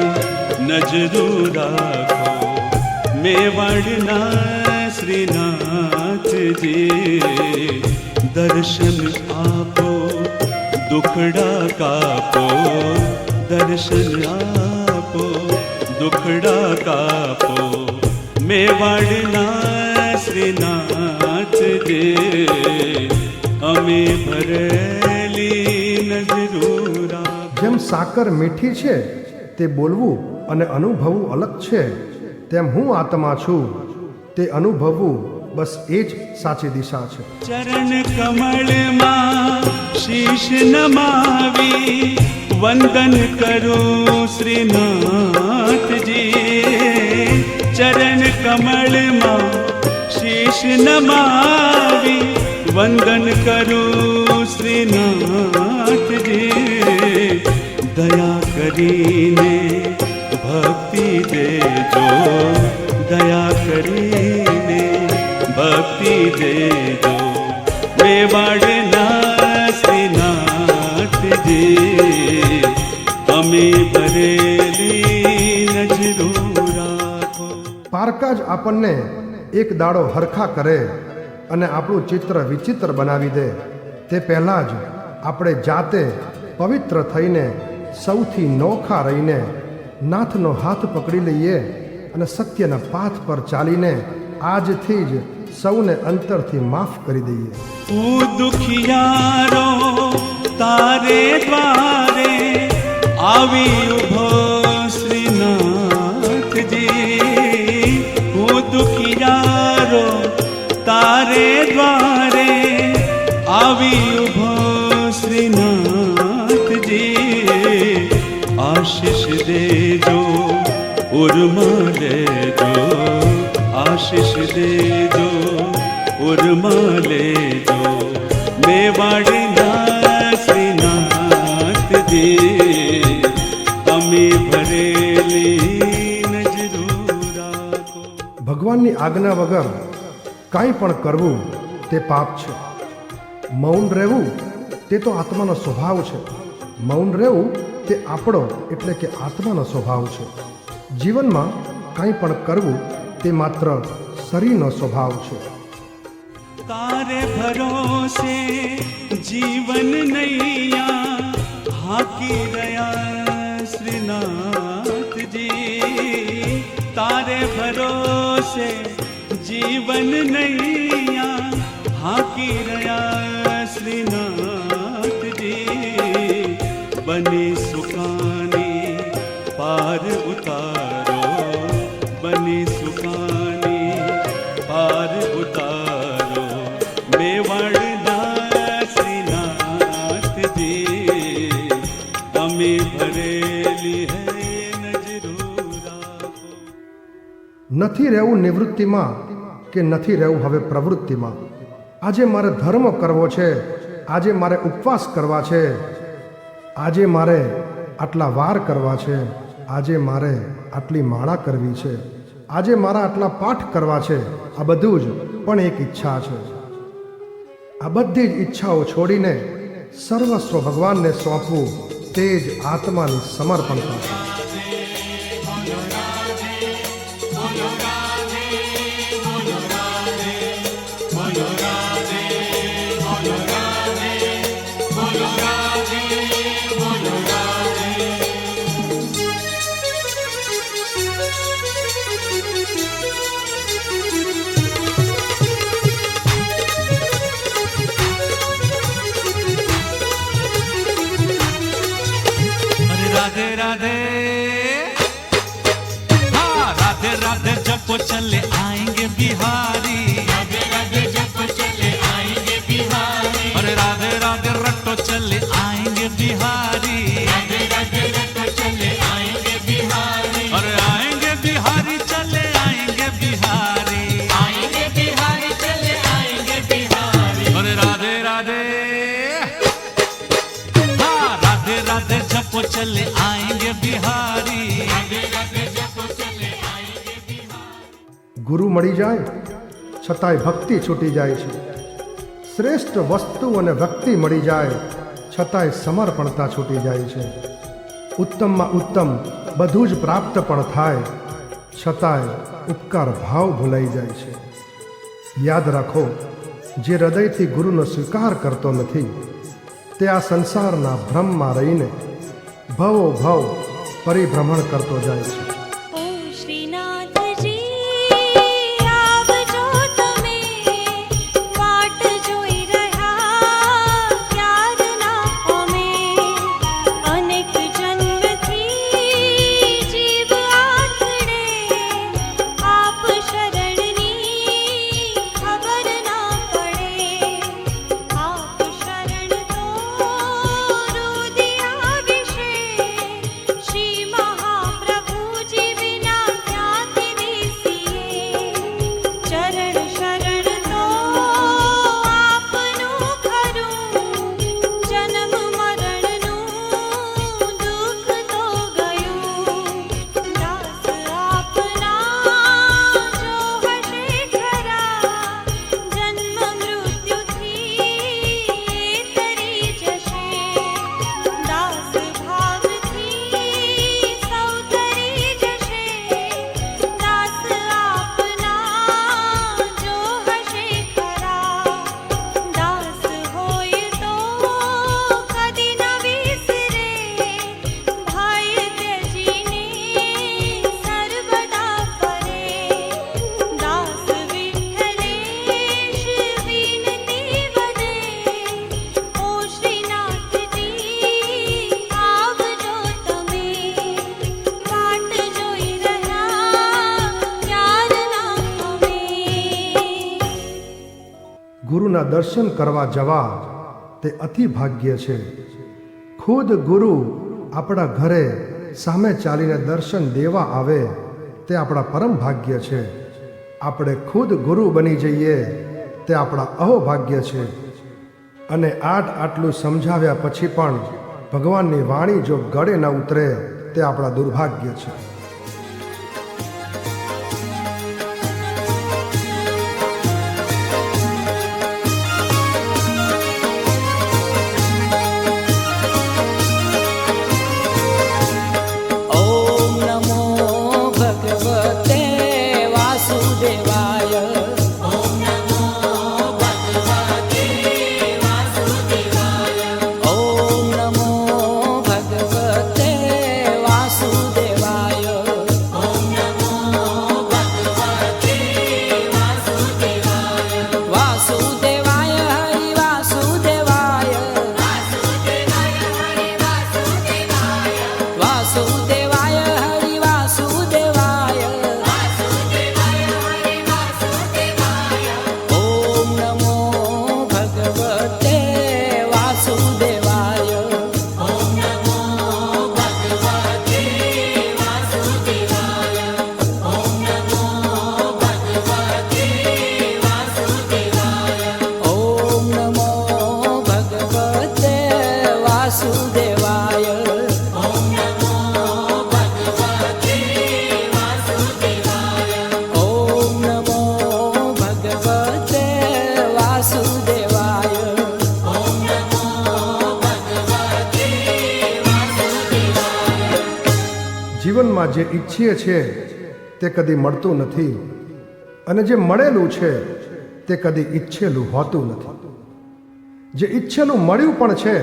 નજરો રાખો મેવાડના શ્રીનાથજી દર્શન આપો દુખડા કાપો દર્શન આપો દુખડા કાપો મેવાડના શ્રીનાથજી અમે ભરેલી નજરો રાખો. જેમ સાકર મીઠી છે તે બોલવું અને અનુભવવું અલગ છે, તેમ હું આત્મા છું તે અનુભવવું બસ એ જ સાચી દિશા છે. ચરણ કમળમાં શીશ નમાવી વંદન કરું શ્રીનાથજી ચરણ કમળમાં શીશ નમાવી વંદન કરું શ્રીનાથજી દયા કરીને ભક્તિ દેજો દયા કરીને ભક્તિ દેજો મેવાડના શ્રીનાથજી અમે ભરેલી નજરો રાખો. પારકા જ આપણને એક દાડો હરખા કરે અને આપણું ચિત્ર વિચિત્ર બનાવી દે તે પહેલાં જ આપણે જાતે પવિત્ર થઈને સૌથી નોખા રહીને નાથનો હાથ પકડી લઈએ અને સત્યના પાથ પર ચાલીને આજથી જ સૌને અંતરથી માફ કરી દઈએ. હું દુખિયારો તારે દ્વારે આવી ઉભો શ્રીનાથજી હું દુખિયારો તારે દ્વારે આવી ઉભો શ્રીનાથજી આશીષ દેજો ઉર્મા લેજો આશીષ દેજો ઉર્મા લેજો મેવાડના શ્રીનાથજી અમે ભરેલી નજરો રાખો. ભગવાનની આજ્ઞા વગર કાંઈ પણ કરવું તે પાપ છે. મૌન રહેવું તે તો આત્માનો સ્વભાવ છે. મૌન રહેવું તે આપણો એટલે કે આત્માનો સ્વભાવ છે. જીવનમાં કંઈ પણ કરવું તે માત્ર શરીરનો સ્વભાવ છે. तारे भरोसे जीवन नैया हाकी रया श्रीनाथ जी. तारे भरोसे जीवन नैया हाकी रया श्रीनाथ जी. बनी सुखानी पार उतारो, बनी सुखानी पार उतारो. मेवाड़ना श्रीनाथजी અમે ભરેલી હૈ નજરો રાખો. નથી રહેવું નિવૃત્તિમાં કે નથી રહેવું હવે પ્રવૃત્તિમાં. આજે મારે ધર્મ કરવો છે, આજે મારે ઉપવાસ કરવા છે, આજે મારે આટલા વાર કરવા છે, આજે મારે આટલી માળા કરવી છે, આજે મારા આટલા પાઠ કરવા છે. આ બધું જ પણ એક ઈચ્છા છે. આ બધી જ ઈચ્છાઓ છોડીને સર્વસ્વ ભગવાનને સોંપવું તે જ આત્માની સમર્પણતા છે. राधे राधे, हाँ राधे राधे जपो चले आएंगे बिहारी. राधे राधे जपो चले आएंगे बिहारी. अरे राधे राधे रटो चले आएंगे बिहारी. राधे राधे रटो चले आएंगे बिहारी. अरे आएंगे बिहारी चले आएंगे बिहारी. आएंगे बिहारी चले आएंगे बिहारी. अरे राधे राधे, हाँ राधे राधे जपो चले आएंगे बिहारी. राधे राधे जपो चले आएंगे बिहारी. ગુરુ મળી જાય છતાંય ભક્તિ છૂટી જાય છે. શ્રેષ્ઠ વસ્તુ અને વ્યક્તિ મળી જાય છતાંય સમર્પણતા છૂટી જાય છે. ઉત્તમમાં ઉત્તમ બધું જ પ્રાપ્ત પણ થાય છતાંય ઉપકાર ભાવ ભૂલાઈ જાય છે. યાદ રાખો, જે હૃદયથી ગુરુનો સ્વીકાર કરતો નથી તે આ સંસારના ભ્રમમાં રહીને ભવો ભવ પરિભ્રમણ કરતો જાય છે. ઓ શ્રીનાથજી આવજો તમે, વાટ જોઈ રહ્યા ક્યારના અમે. અનેક જન્મથી જીવ આથડે, આપ શરણની ખબર ના પડે. આપ શરણ તો રુદિયા વિશે, શ્રી મહાપ્રભુજી વિના ક્યાંથી બેસીએ. ચરણ શરણ તો આપનું ખરું, જન્મ મરણનું દુઃખ તો ગયું. દાસ આપના જો હશે ખરા, જન્મ મૃત્યુથી તરી જશે. દાસ ભાવથી સૌ તરી જશે. દાસ આપના જો હશે ખરા, દાસ હોય તો કદી ન વિસરે. ભય ત્યજીને સર્વદા ફરે. દાસ વિઠ્ઠલેશ વિનતી વધે. ઓ શ્રીનાથજી આવજો તમે, વાટ જોઈ રહ્યા ક્યારના અમે. ગુરુના દર્શન કરવા જવા તે અતિ ભાગ્ય છે. ખુદ ગુરુ આપણા ઘરે સામે ચાલીને દર્શન દેવા આવે તે આપણા પરમ ભાગ્ય છે. આપણે ખુદ ગુરુ બની જઈએ તે આપણા અહોભાગ્ય છે. અને આટલું સમજાવ્યા પછી પણ ભગવાનની વાણી જો ગળે ન ઉતરે તે આપણા દુર્ભાગ્ય છે. જીવનમાં જે ઈચ્છીએ છીએ તે કદી મળતું નથી, અને જે મળેલું છે તે કદી ઈચ્છેલું હોતું નથી. જે ઈચ્છેલું મળ્યું પણ છે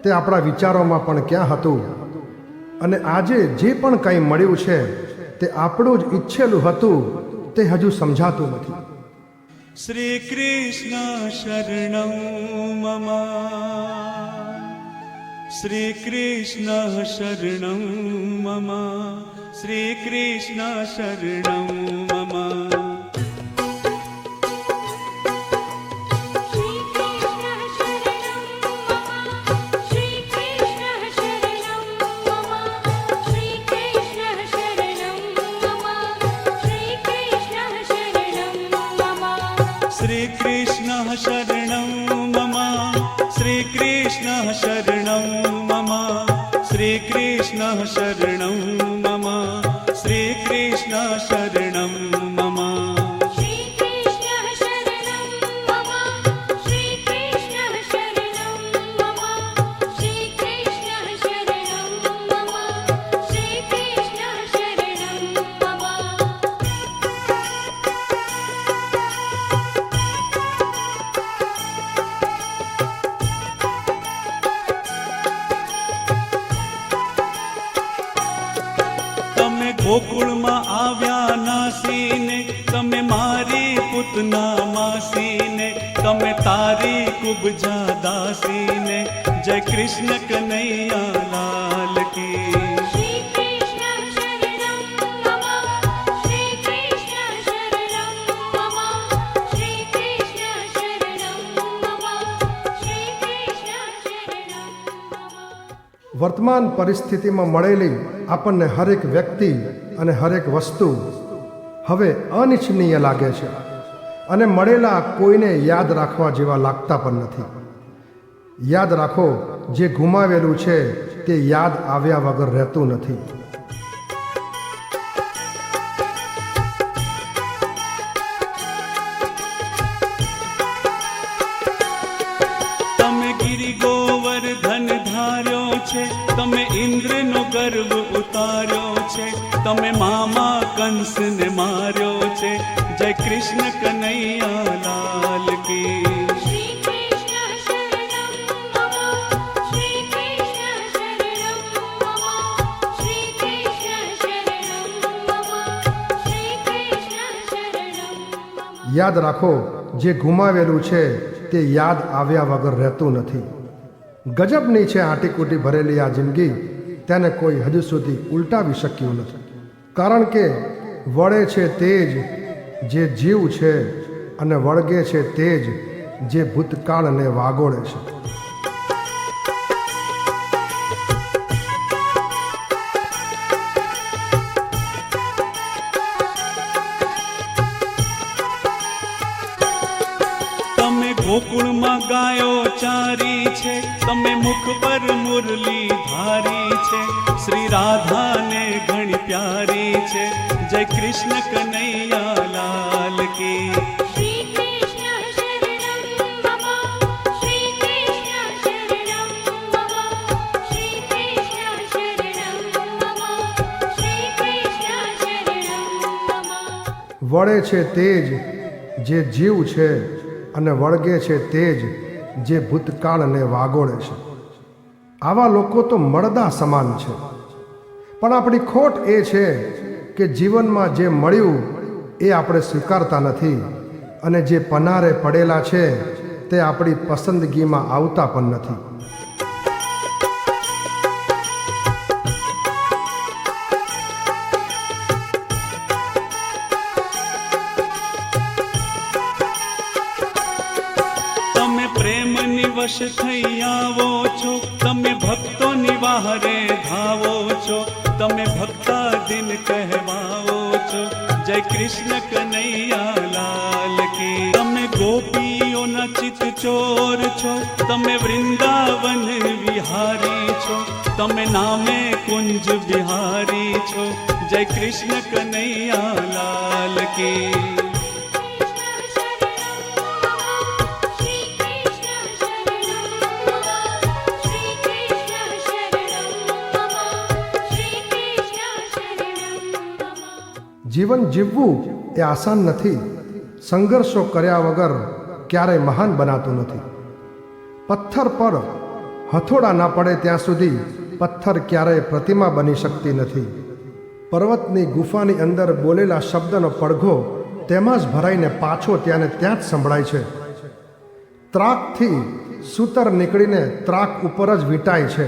તે આપણા વિચારોમાં પણ ક્યાં હતું, અને આજે જે પણ કંઈ મળ્યું છે તે આપણું જ ઈચ્છેલું હતું તે હજુ સમજાતું નથી. શ્રી કૃષ્ણ શરણં મમ, શ્રી કૃષ્ણ શરણં મમ, શ્રી કૃષ્ણ શરણં મમ. શ્રી કૃષ્ણ શરણં મમ, શ્રી કૃષ્ણ શરણં મમ, શ્રી કૃષ્ણ શરણં મમ, શ્રી કૃષ્ણ શરણં મમ. શ્રી કૃષ્ણ શરણં મમ, શ્રી કૃષ્ણ શરણં મમ, શ્રી કૃષ્ણ શરણં મમ, શ્રી કૃષ્ણ શરણં મમ. શ્રી કૃષ્ણ શરણં મમ, શ્રી કૃષ્ણ શરણં મમ, શ્રી કૃષ્ણ શરણં મમ, શ્રી કૃષ્ણ શરણં મમ. તમે ગોકુળમાં આવ્યા નાસીને, તમે મારી પૂતના માસીને, તમે તારી કુબજા દાસીને, જય કૃષ્ણ કનૈયા લાલ કી. શ્રી કૃષ્ણ શરણં મમ, શ્રી કૃષ્ણ શરણં મમ, શ્રી કૃષ્ણ શરણં મમ, શ્રી કૃષ્ણ શરણં મમ. વર્તમાન પરિસ્થિતિમાં મળેલી આપણને હરેક વ્યક્તિ અને હરેક વસ્તુ હવે અનિચ્છનીય લાગે છે, અને મળેલા કોઈને યાદ રાખવા જેવા લાગતા પણ નથી. યાદ રાખો, જે ગુમાવેલું છે તે યાદ આવ્યા વગર રહેતું નથી. તમે ગિરિ ગોવર્ધન ધાર્યો છે, તમે ઇન્દ્રનો ગર્વ ઉતાર્યો છે, તમે મામા કંસને માર્યો છે, જય કૃષ્ણ કનૈયા લાલ કી. શ્રી કૃષ્ણ શરણં મમ, શ્રી કૃષ્ણ શરણં મમ, શ્રી કૃષ્ણ શરણં મમ, શ્રી કૃષ્ણ શરણં મમ. યાદ રાખો, જે ગુમાવેલું છે તે યાદ આવ્યા વગર રહેતું નથી. ગજબની છે આટીકૂટી ભરેલી આ જિંદગી, તેને કોઈ હજુ સુધી ઉલટાવી શક્યું નથી. કારણ કે વળે છે તે જ જે જીવ છે, અને વળગે છે તે જ જે ભૂતકાળને વાગોળે છે. તમે ગોકુળમાં ગાયો ચારી છે, તમે મુખ પર મુરલી ધારી છે, શ્રી રાધાને ઘણી પ્યારી છે, જય કૃષ્ણ કનૈયા લાલ કી. શ્રી કૃષ્ણ શરણં મમ, શ્રી કૃષ્ણ શરણં મમ, શ્રી કૃષ્ણ શરણં મમ, શ્રી કૃષ્ણ શરણં મમ. વળે છે તે જ જે જીવ છે, અને વળગે છે તે જ જે ભૂતકાળને વાગોળે છે. આવા લોકો તો મળદા સમાન છે, પણ આપણી ખોટ એ છે કે જીવનમાં જે મળ્યું એ આપણે સ્વીકારતા નથી, અને જે પનારે પડેલા છે તે આપણી પસંદગીમાં આવતા પણ નથી. તમે પ્રેમની વશ થઈ આવો છો, તમે ભક્તોની વાહરે ધાવો છો, તમે ભક્તાદિન કહેવાઓ છો, જય કૃષ્ણ કનૈયા લાલ કી. તમે ગોપીઓના ચિત ચોર છો, તમે વૃંદાવન વિહારી છો, તમે નામે કુંજ બિહારી છો, જય કૃષ્ણ કનૈયા લાલ કી. શ્રી કૃષ્ણ શરણં મમ, શ્રી કૃષ્ણ શરણં મમ, શ્રી કૃષ્ણ જીવન જીવવું એ આસાન નથી. સંઘર્ષો કર્યા વગર ક્યારેય મહાન બનાતું નથી. પથ્થર પર હથોડા ના પડે ત્યાં સુધી પથ્થર ક્યારેય પ્રતિમા બની શકતી નથી. પર્વતની ગુફાની અંદર બોલેલા શબ્દનો પડઘો તેમાં જ ભરાઈને પાછો ત્યાંને ત્યાં જ સંભળાય છે. ત્રાકથી સૂતર નીકળીને ત્રાક ઉપર જ વીંટાય છે.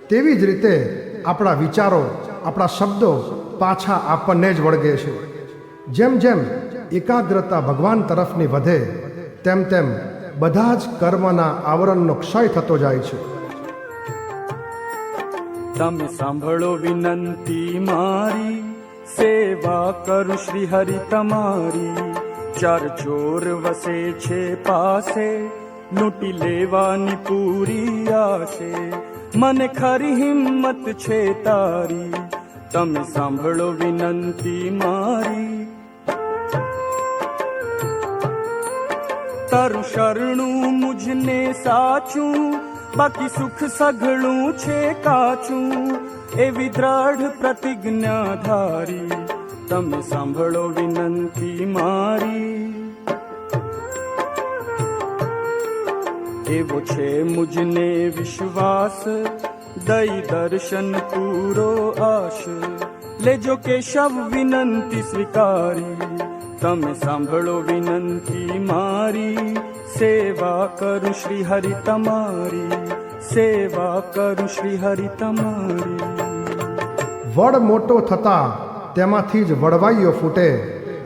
તેવી જ રીતે આપણા વિચારો, આપણા શબ્દો પાછા આપણને જ વળગે છે. જેમ જેમ એકાગ્રતા ભગવાન તરફની વધે તેમ તેમ બધા જ કર્મના આવરણનો ક્ષય થતો જાય છે. તમે સાંભળો વિનંતી મારી, સેવા કરું શ્રી હરિ તમારી. ચાર ચોર વસે છે પાસે, લૂંટી લેવાની પૂરી આશે. મને ખરી હિંમત છે તારી, તમે સાંભળો વિનંતી મારી. તારું શરણું મુજને સાચું, બાકી સુખ સઘળું છે કાચું. એવી દ્રઢ પ્રતિજ્ઞા ધારી, તમે સાંભળો વિનંતી મારી. એવો છે મુજને વિશ્વાસ, દઈ દર્શન પૂરો આશ. લેજો કેશવ વિનંતી સ્વીકારી, તમે સાંભળો વિનંતી મારી. સેવા કરું શ્રી હરિ તમારી, સેવા કરું શ્રી હરિ તમારી. વડ મોટો થતા તેમાંથી જ વડવાઈઓ ફૂટે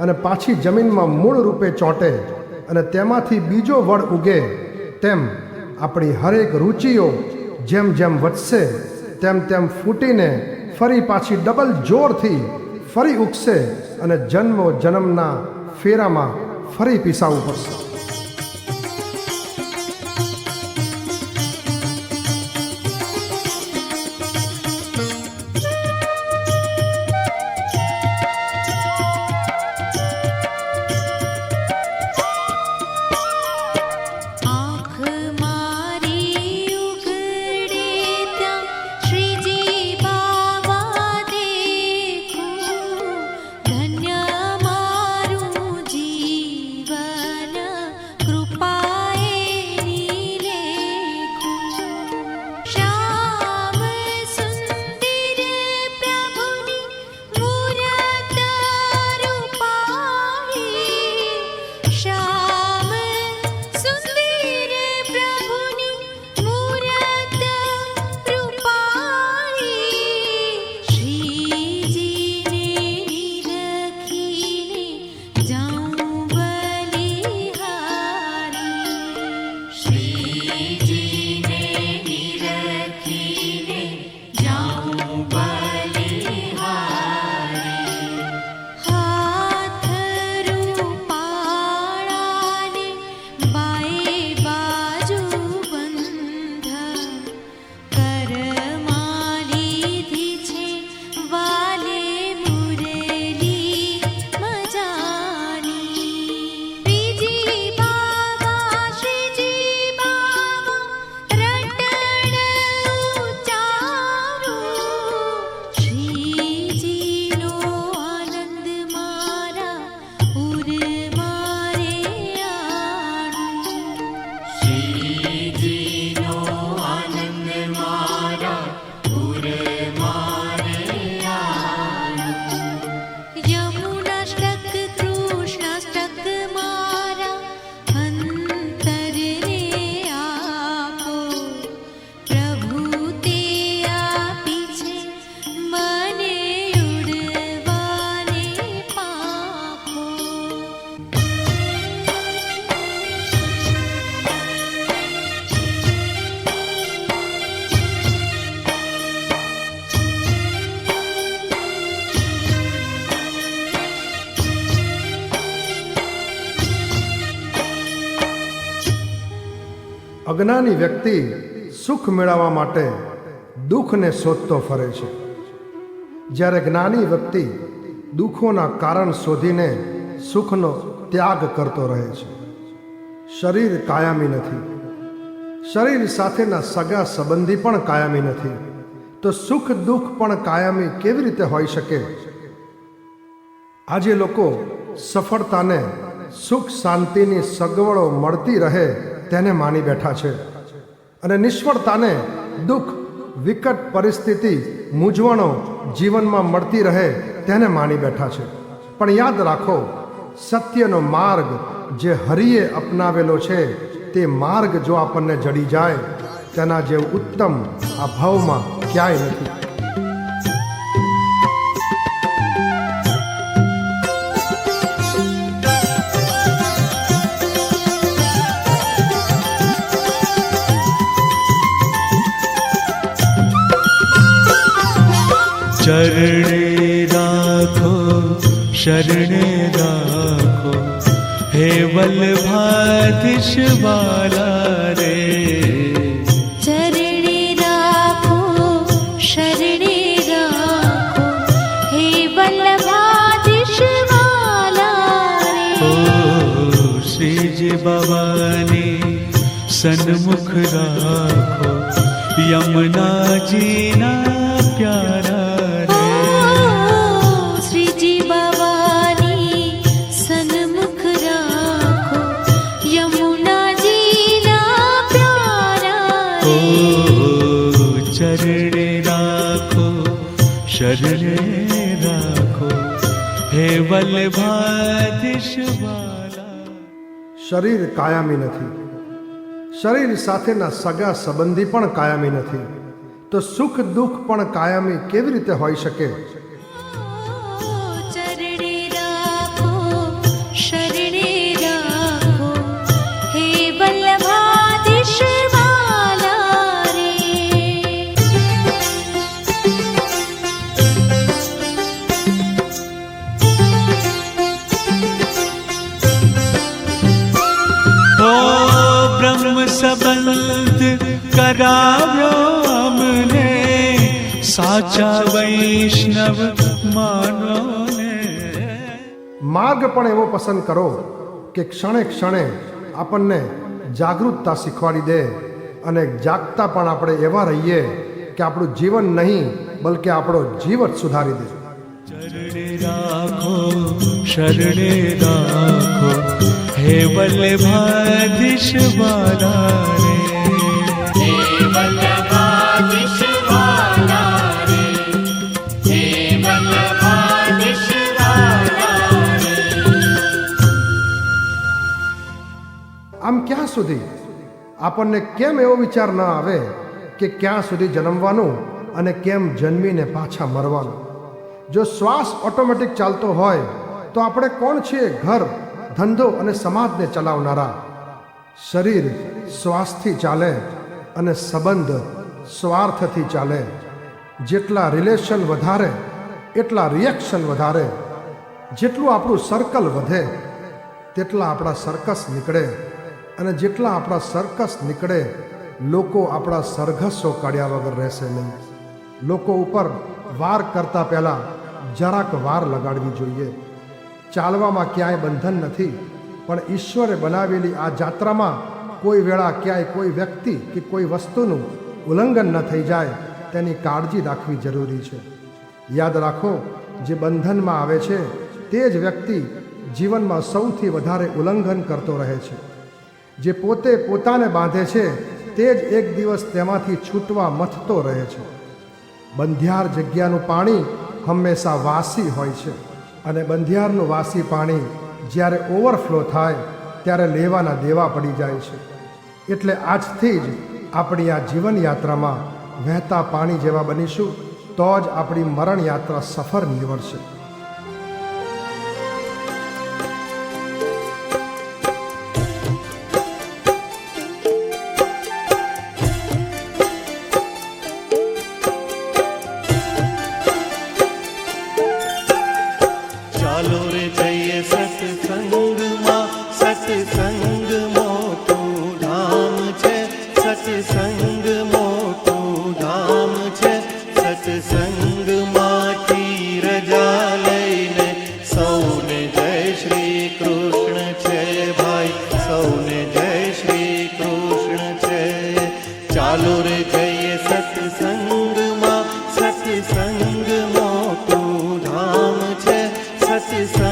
અને પાછી જમીનમાં મૂળ રૂપે ચોંટે અને તેમાંથી બીજો વડ ઉગે. તેમ આપણી હરેક રુચિઓ જેમ જેમ વધશે તેમ તેમ ફૂટીને ફરી પાછી ડબલ જોરથી ફરી ઉગશે અને જન્મો જન્મના ફેરામાં ફરી પીસાવવું પડશે. અજ્ઞાની વ્યક્તિ સુખ મેળવવા માટે દુઃખને શોધતો ફરે છે, જ્યારે જ્ઞાની વ્યક્તિ દુઃખોના કારણ શોધીને સુખનો ત્યાગ કરતો રહે છે. શરીર કાયમી નથી, શરીર સાથેના સગા સંબંધી પણ કાયમી નથી, તો સુખ દુઃખ પણ કાયમી કેવી રીતે હોઈ શકે? આજે લોકો સફળતાને, સુખ શાંતિની સગવડો મળતી રહે તેને માની બેઠા છે અને નિષ્ફળતાને, દુઃખ, વિકટ પરિસ્થિતિ, મૂંઝવણો જીવનમાં મળતી રહે તેને માની બેઠા છે. પણ યાદ રાખો, સત્યનો માર્ગ જે હરિએ અપનાવેલો છે તે માર્ગ જો આપણને જડી જાય તેના જેવું ઉત્તમ આ ભાવમાં ક્યાંય નથી. ચરણે રાખો, શરણે રાખો, હે વલ્લભાધીશ વાલા રે. ચરણે રાખો, શરણે રાખો, હે વલ્લભાધીશ વાલા રે. ઓ શ્રીજી બાવાની સન્મુખ રાખો, યમુનાજીના પ્યારા. શ્રીજી બાવાની સન્મુખ રાખો, યમુનાજીના પ્યારા રે. ચરણે રાખો, શરણે રાખો, હે વલ્લભાધીશ વાલા. શરીર કાયમી નથી, શરીર સાથેના સગા સંબંધી પણ કાયમી નથી, તો સુખ દુઃખ પણ કાયમી કેવી રીતે હોઈ શકે? ચરણે રાખો, શરણે રાખો, હે વલ્લભાધીશ વાલા રે. ઓ બ્રહ્મ સંબંધ કરાવ્યો અમને, સાચા વૈષ્ણવ માનો ને. માર્ગ પણ એવો પસંદ કરો કે ક્ષણે ક્ષણે આપણને જાગૃતતા શીખવાડી દે અને જાગતા પણ આપણે એવા રહીએ કે આપણું જીવન નહીં બલકે આપણો જીવન સુધારી દે. ચરણે રાખો, શરણે રાખો, હે વલ્લભાધીશ વાલા રે. આમ ક્યાં સુધી આપણને કેમ એવો વિચાર ન આવે કે ક્યાં સુધી જન્મવાનું અને કેમ જન્મીને પાછા મરવાનું? જો શ્વાસ ઓટોમેટિક ચાલતો હોય તો આપણે કોણ છીએ ઘર, ધંધો અને સમાજને ચલાવનારા? શરીર શ્વાસથી ચાલે અને સંબંધ સ્વાર્થથી ચાલે. જેટલા રિલેશન વધારે એટલા રિએક્શન વધારે. જેટલું આપણું સર્કલ વધે તેટલા આપણા સર્કસ નીકળે અને જેટલા આપણા સર્કસ નીકળે લોકો આપણા સરઘસો કાઢ્યા વગર રહેશે નહીં. લોકો ઉપર વાર કરતાં પહેલાં જરાક વાર લગાડવી જોઈએ. ચાલવામાં ક્યાંય બંધન નથી, પણ ઈશ્વરે બનાવેલી આ જાત્રામાં કોઈ વેળા ક્યાંય કોઈ વ્યક્તિ કે કોઈ વસ્તુનું ઉલ્લંઘન ન થઈ જાય તેની કાળજી રાખવી જરૂરી છે. યાદ રાખો, જે બંધનમાં આવે છે તે જ વ્યક્તિ જીવનમાં સૌથી વધારે ઉલ્લંઘન કરતો રહે છે. જે પોતે પોતાને બાંધે છે તે જ એક દિવસ તેમાંથી છૂટવા મથતો રહે છે. બંધિયાર જગ્યાનું પાણી હંમેશા વાસી હોય છે અને બંધિયારનું વાસી પાણી જ્યારે ઓવરફ્લો થાય ત્યારે લેવાના દેવા પડી જાય છે. એટલે આજથી જ આપણી આ જીવન યાત્રામાં વહેતા પાણી જેવા બનીશું તો જ આપણી મરણ યાત્રા સફળ નીવડશે. ચાલો રે જઈએ સત્સંગમાં, સત્સંગ મોટું ધામ છે, સત્સંગ મોટું ધામ છે. સત્સંગમાંથી રજા લઈને સૌને જય શ્રી કૃષ્ણ છે ભાઈ, સૌને જય શ્રી કૃષ્ણ છે. ચાલો રે જઈએ સત્સંગમાં, સત્સંગ મોટું ધામ છે, સત્સંગ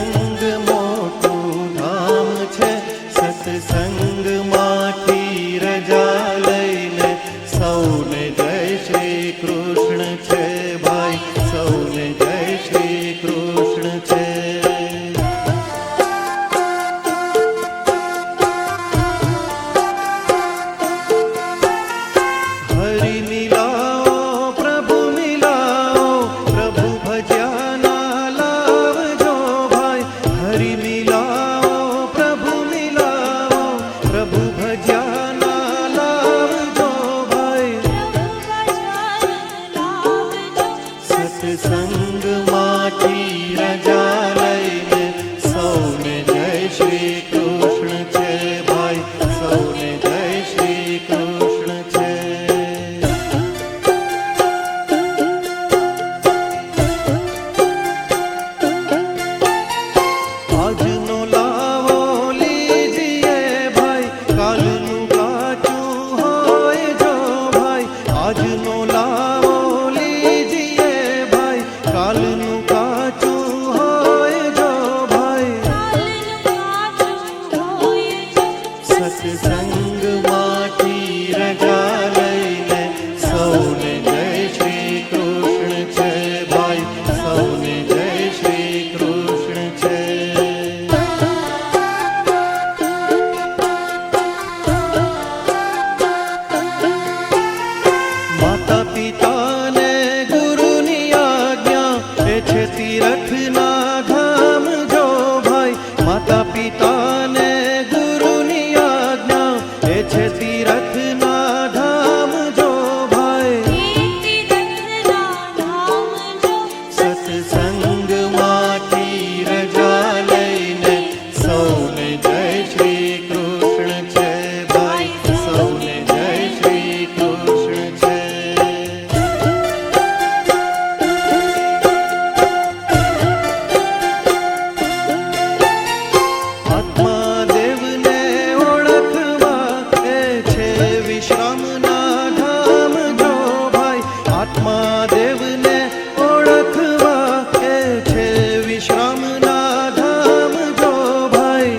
માથી રજા લઈને સૌને જય શ્રી કૃષ્ણ છે ભાઈ, સૌને જય શ્રી કૃષ્ણ છે. આજનો લાવો લીજીએ ભાઈ, કાલનું કાચું હોય જો ભાઈ. આજનો લાવો લીજીએ ભાઈ, કાલનું કાચું હોય જો ભાઈ. સત્સંગમાંથી રજા લઈને સૌને જય શ્રી કૃષ્ણ છે ભાઈ, સૌને જય શ્રી કૃષ્ણ છે. માતા પિતાને ગુરુની આજ્ઞા એ છે તીરથના ધામ જો ભાઈ. માતા પિતાને ગુરુની આજ્ઞા એ છે તીરથના ધામ જો ભાઈ. સત્સંગમાંથી રજા લઈને સૌને જય શ્રી કૃષ્ણ છે ભાઈ, સૌને જય શ્રી કૃષ્ણ છે. આત્મા દેવને ઓળખવા એ છે વિશ્રામના ધામ જો ભાઈ. આત્મા દેવને ઓળખવા એ છે વિશ્રામના ધામ જો ભાઈ.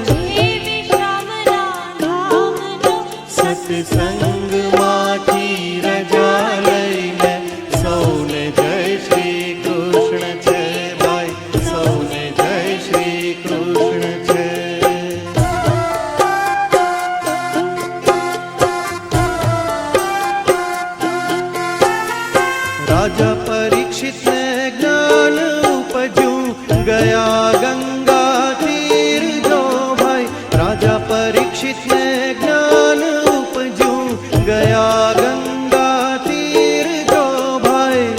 સત્સંગમાંથી રજા લઈને સૌને જય શ્રી કૃષ્ણ છે ભાઈ, સૌને જય શ્રી કૃષ્ણ છે. રાજા પરીક્ષિતને જ્ઞાન ઉપજ્યું ગયા ગંગા તીર જો ભાઈ. રાજા પરીક્ષિતને જ્ઞાન ઉપજ્યું ગયા ગંગા તીર જો ભાઈ.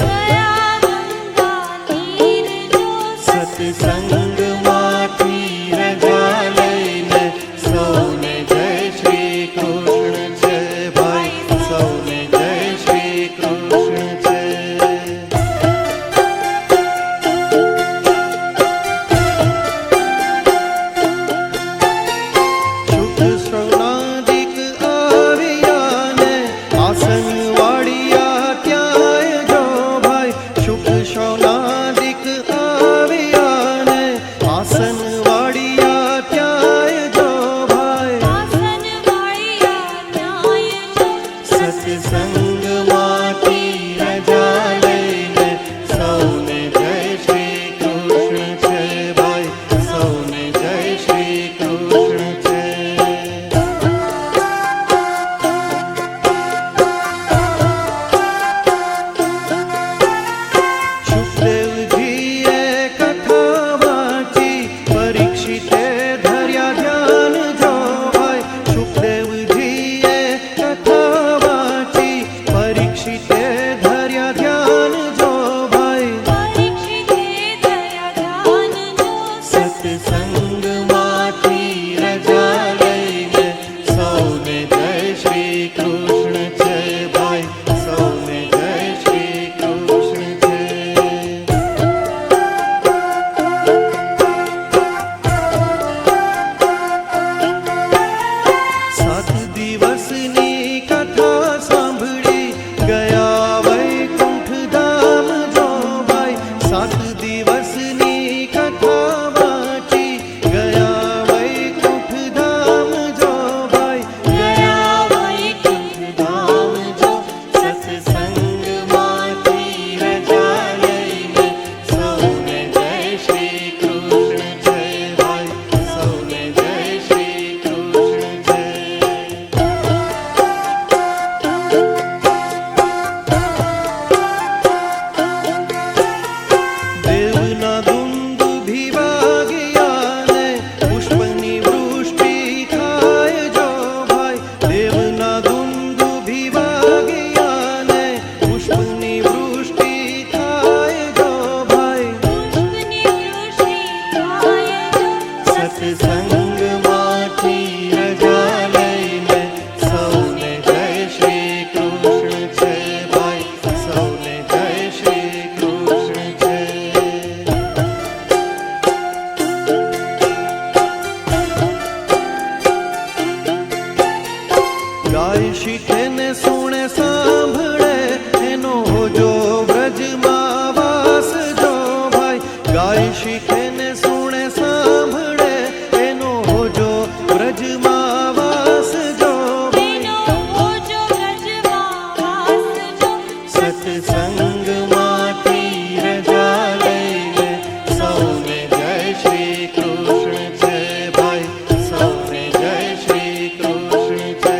સત્સંગમાંથી રજા લઈને સૌને જય શ્રી કૃષ્ણ છે ભાઈ, સૌને જય શ્રી કૃષ્ણ છે. શુક શ્રવણાદિક આવ્યા ને આસન વાળિયા ત્યાંય જો ભાઈ. શુક શ્રવણાદિક આવ્યા ને આસન વાળિયા ત્યાંય જો ભાઈ. સત્સંગમાંથી રજા લઈને સૌને જય શ્રી કૃષ્ણ છે ભાઈ, સૌને જય શ્રી કૃષ્ણ છે. શુકદેવજીએ કથા વાંચી પરીક્ષિતે ધર્યા ધ્યાન જો ભાઈ. શુકદેવજીએ કથા વાંચી સત્સંગમાંથી રજા લઈને સૌને જય શ્રી કૃષ્ણ છે ભાઈ, સૌને જય શ્રી કૃષ્ણ છે.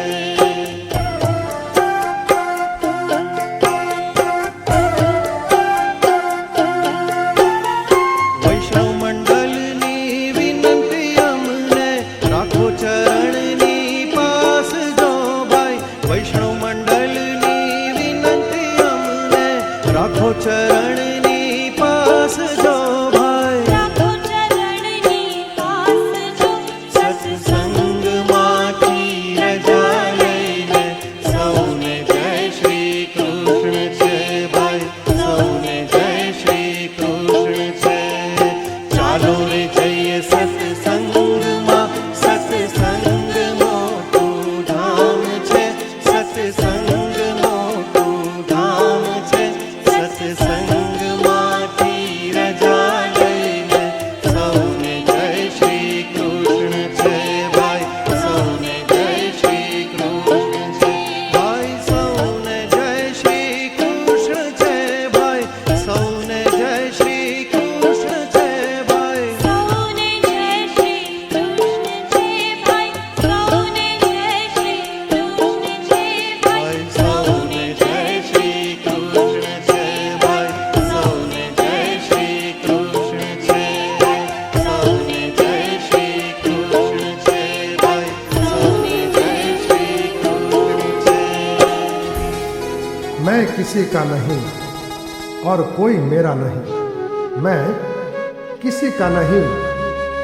વૈષ્ણવ મંડળની વિનંતી અમને રાખો ચરણની પાસ જો ભાઈ, વૈષ્ણવ મંડળની વિનંતી અમને રાખો ચરણની પાસ જો ભાઈ. રાખો ચરણની પાસ જો સત્સંગમાંથી રજા લઈને સૌને જય શ્રી કૃષ્ણ છે ભાઈ, સૌને જય શ્રી કૃષ્ણ છે. ચાલો રે જઈએ સત્સંગમાં, સત્સંગ મોટું ધામ છે, સત્સંગ મોટું ધામ છે. સત્સંગમાંથી રજા લઈને સૌને જય શ્રી કૃષ્ણ છે ભાઈ, સૌને જય શ્રી કૃષ્ણ છે ભાઈ, સૌને જય શ્રી કૃષ્ણ છે ભાઈ, સૌને જય શ્રી કૃષ્ણ છે ભાઈ. સૌને જય શ્રી કૃષ્ણ છે ભાઈ, સૌને જય શ્રી કૃષ્ણ છે ભાઈ. સૌને જય શ્રી કૃષ્ણ છે ભાઈ, સૌને જય શ્રી કૃષ્ણ છે, સૌને જય શ્રી કૃષ્ણ છે ભાઈ, સૌને જય શ્રી કૃષ્ણ છે. मैं किसी का नहीं और कोई मेरा नहीं, मैं किसी का नहीं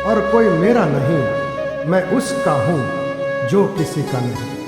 और कोई मेरा नहीं, मैं उसका हूँ जो किसी का नहीं.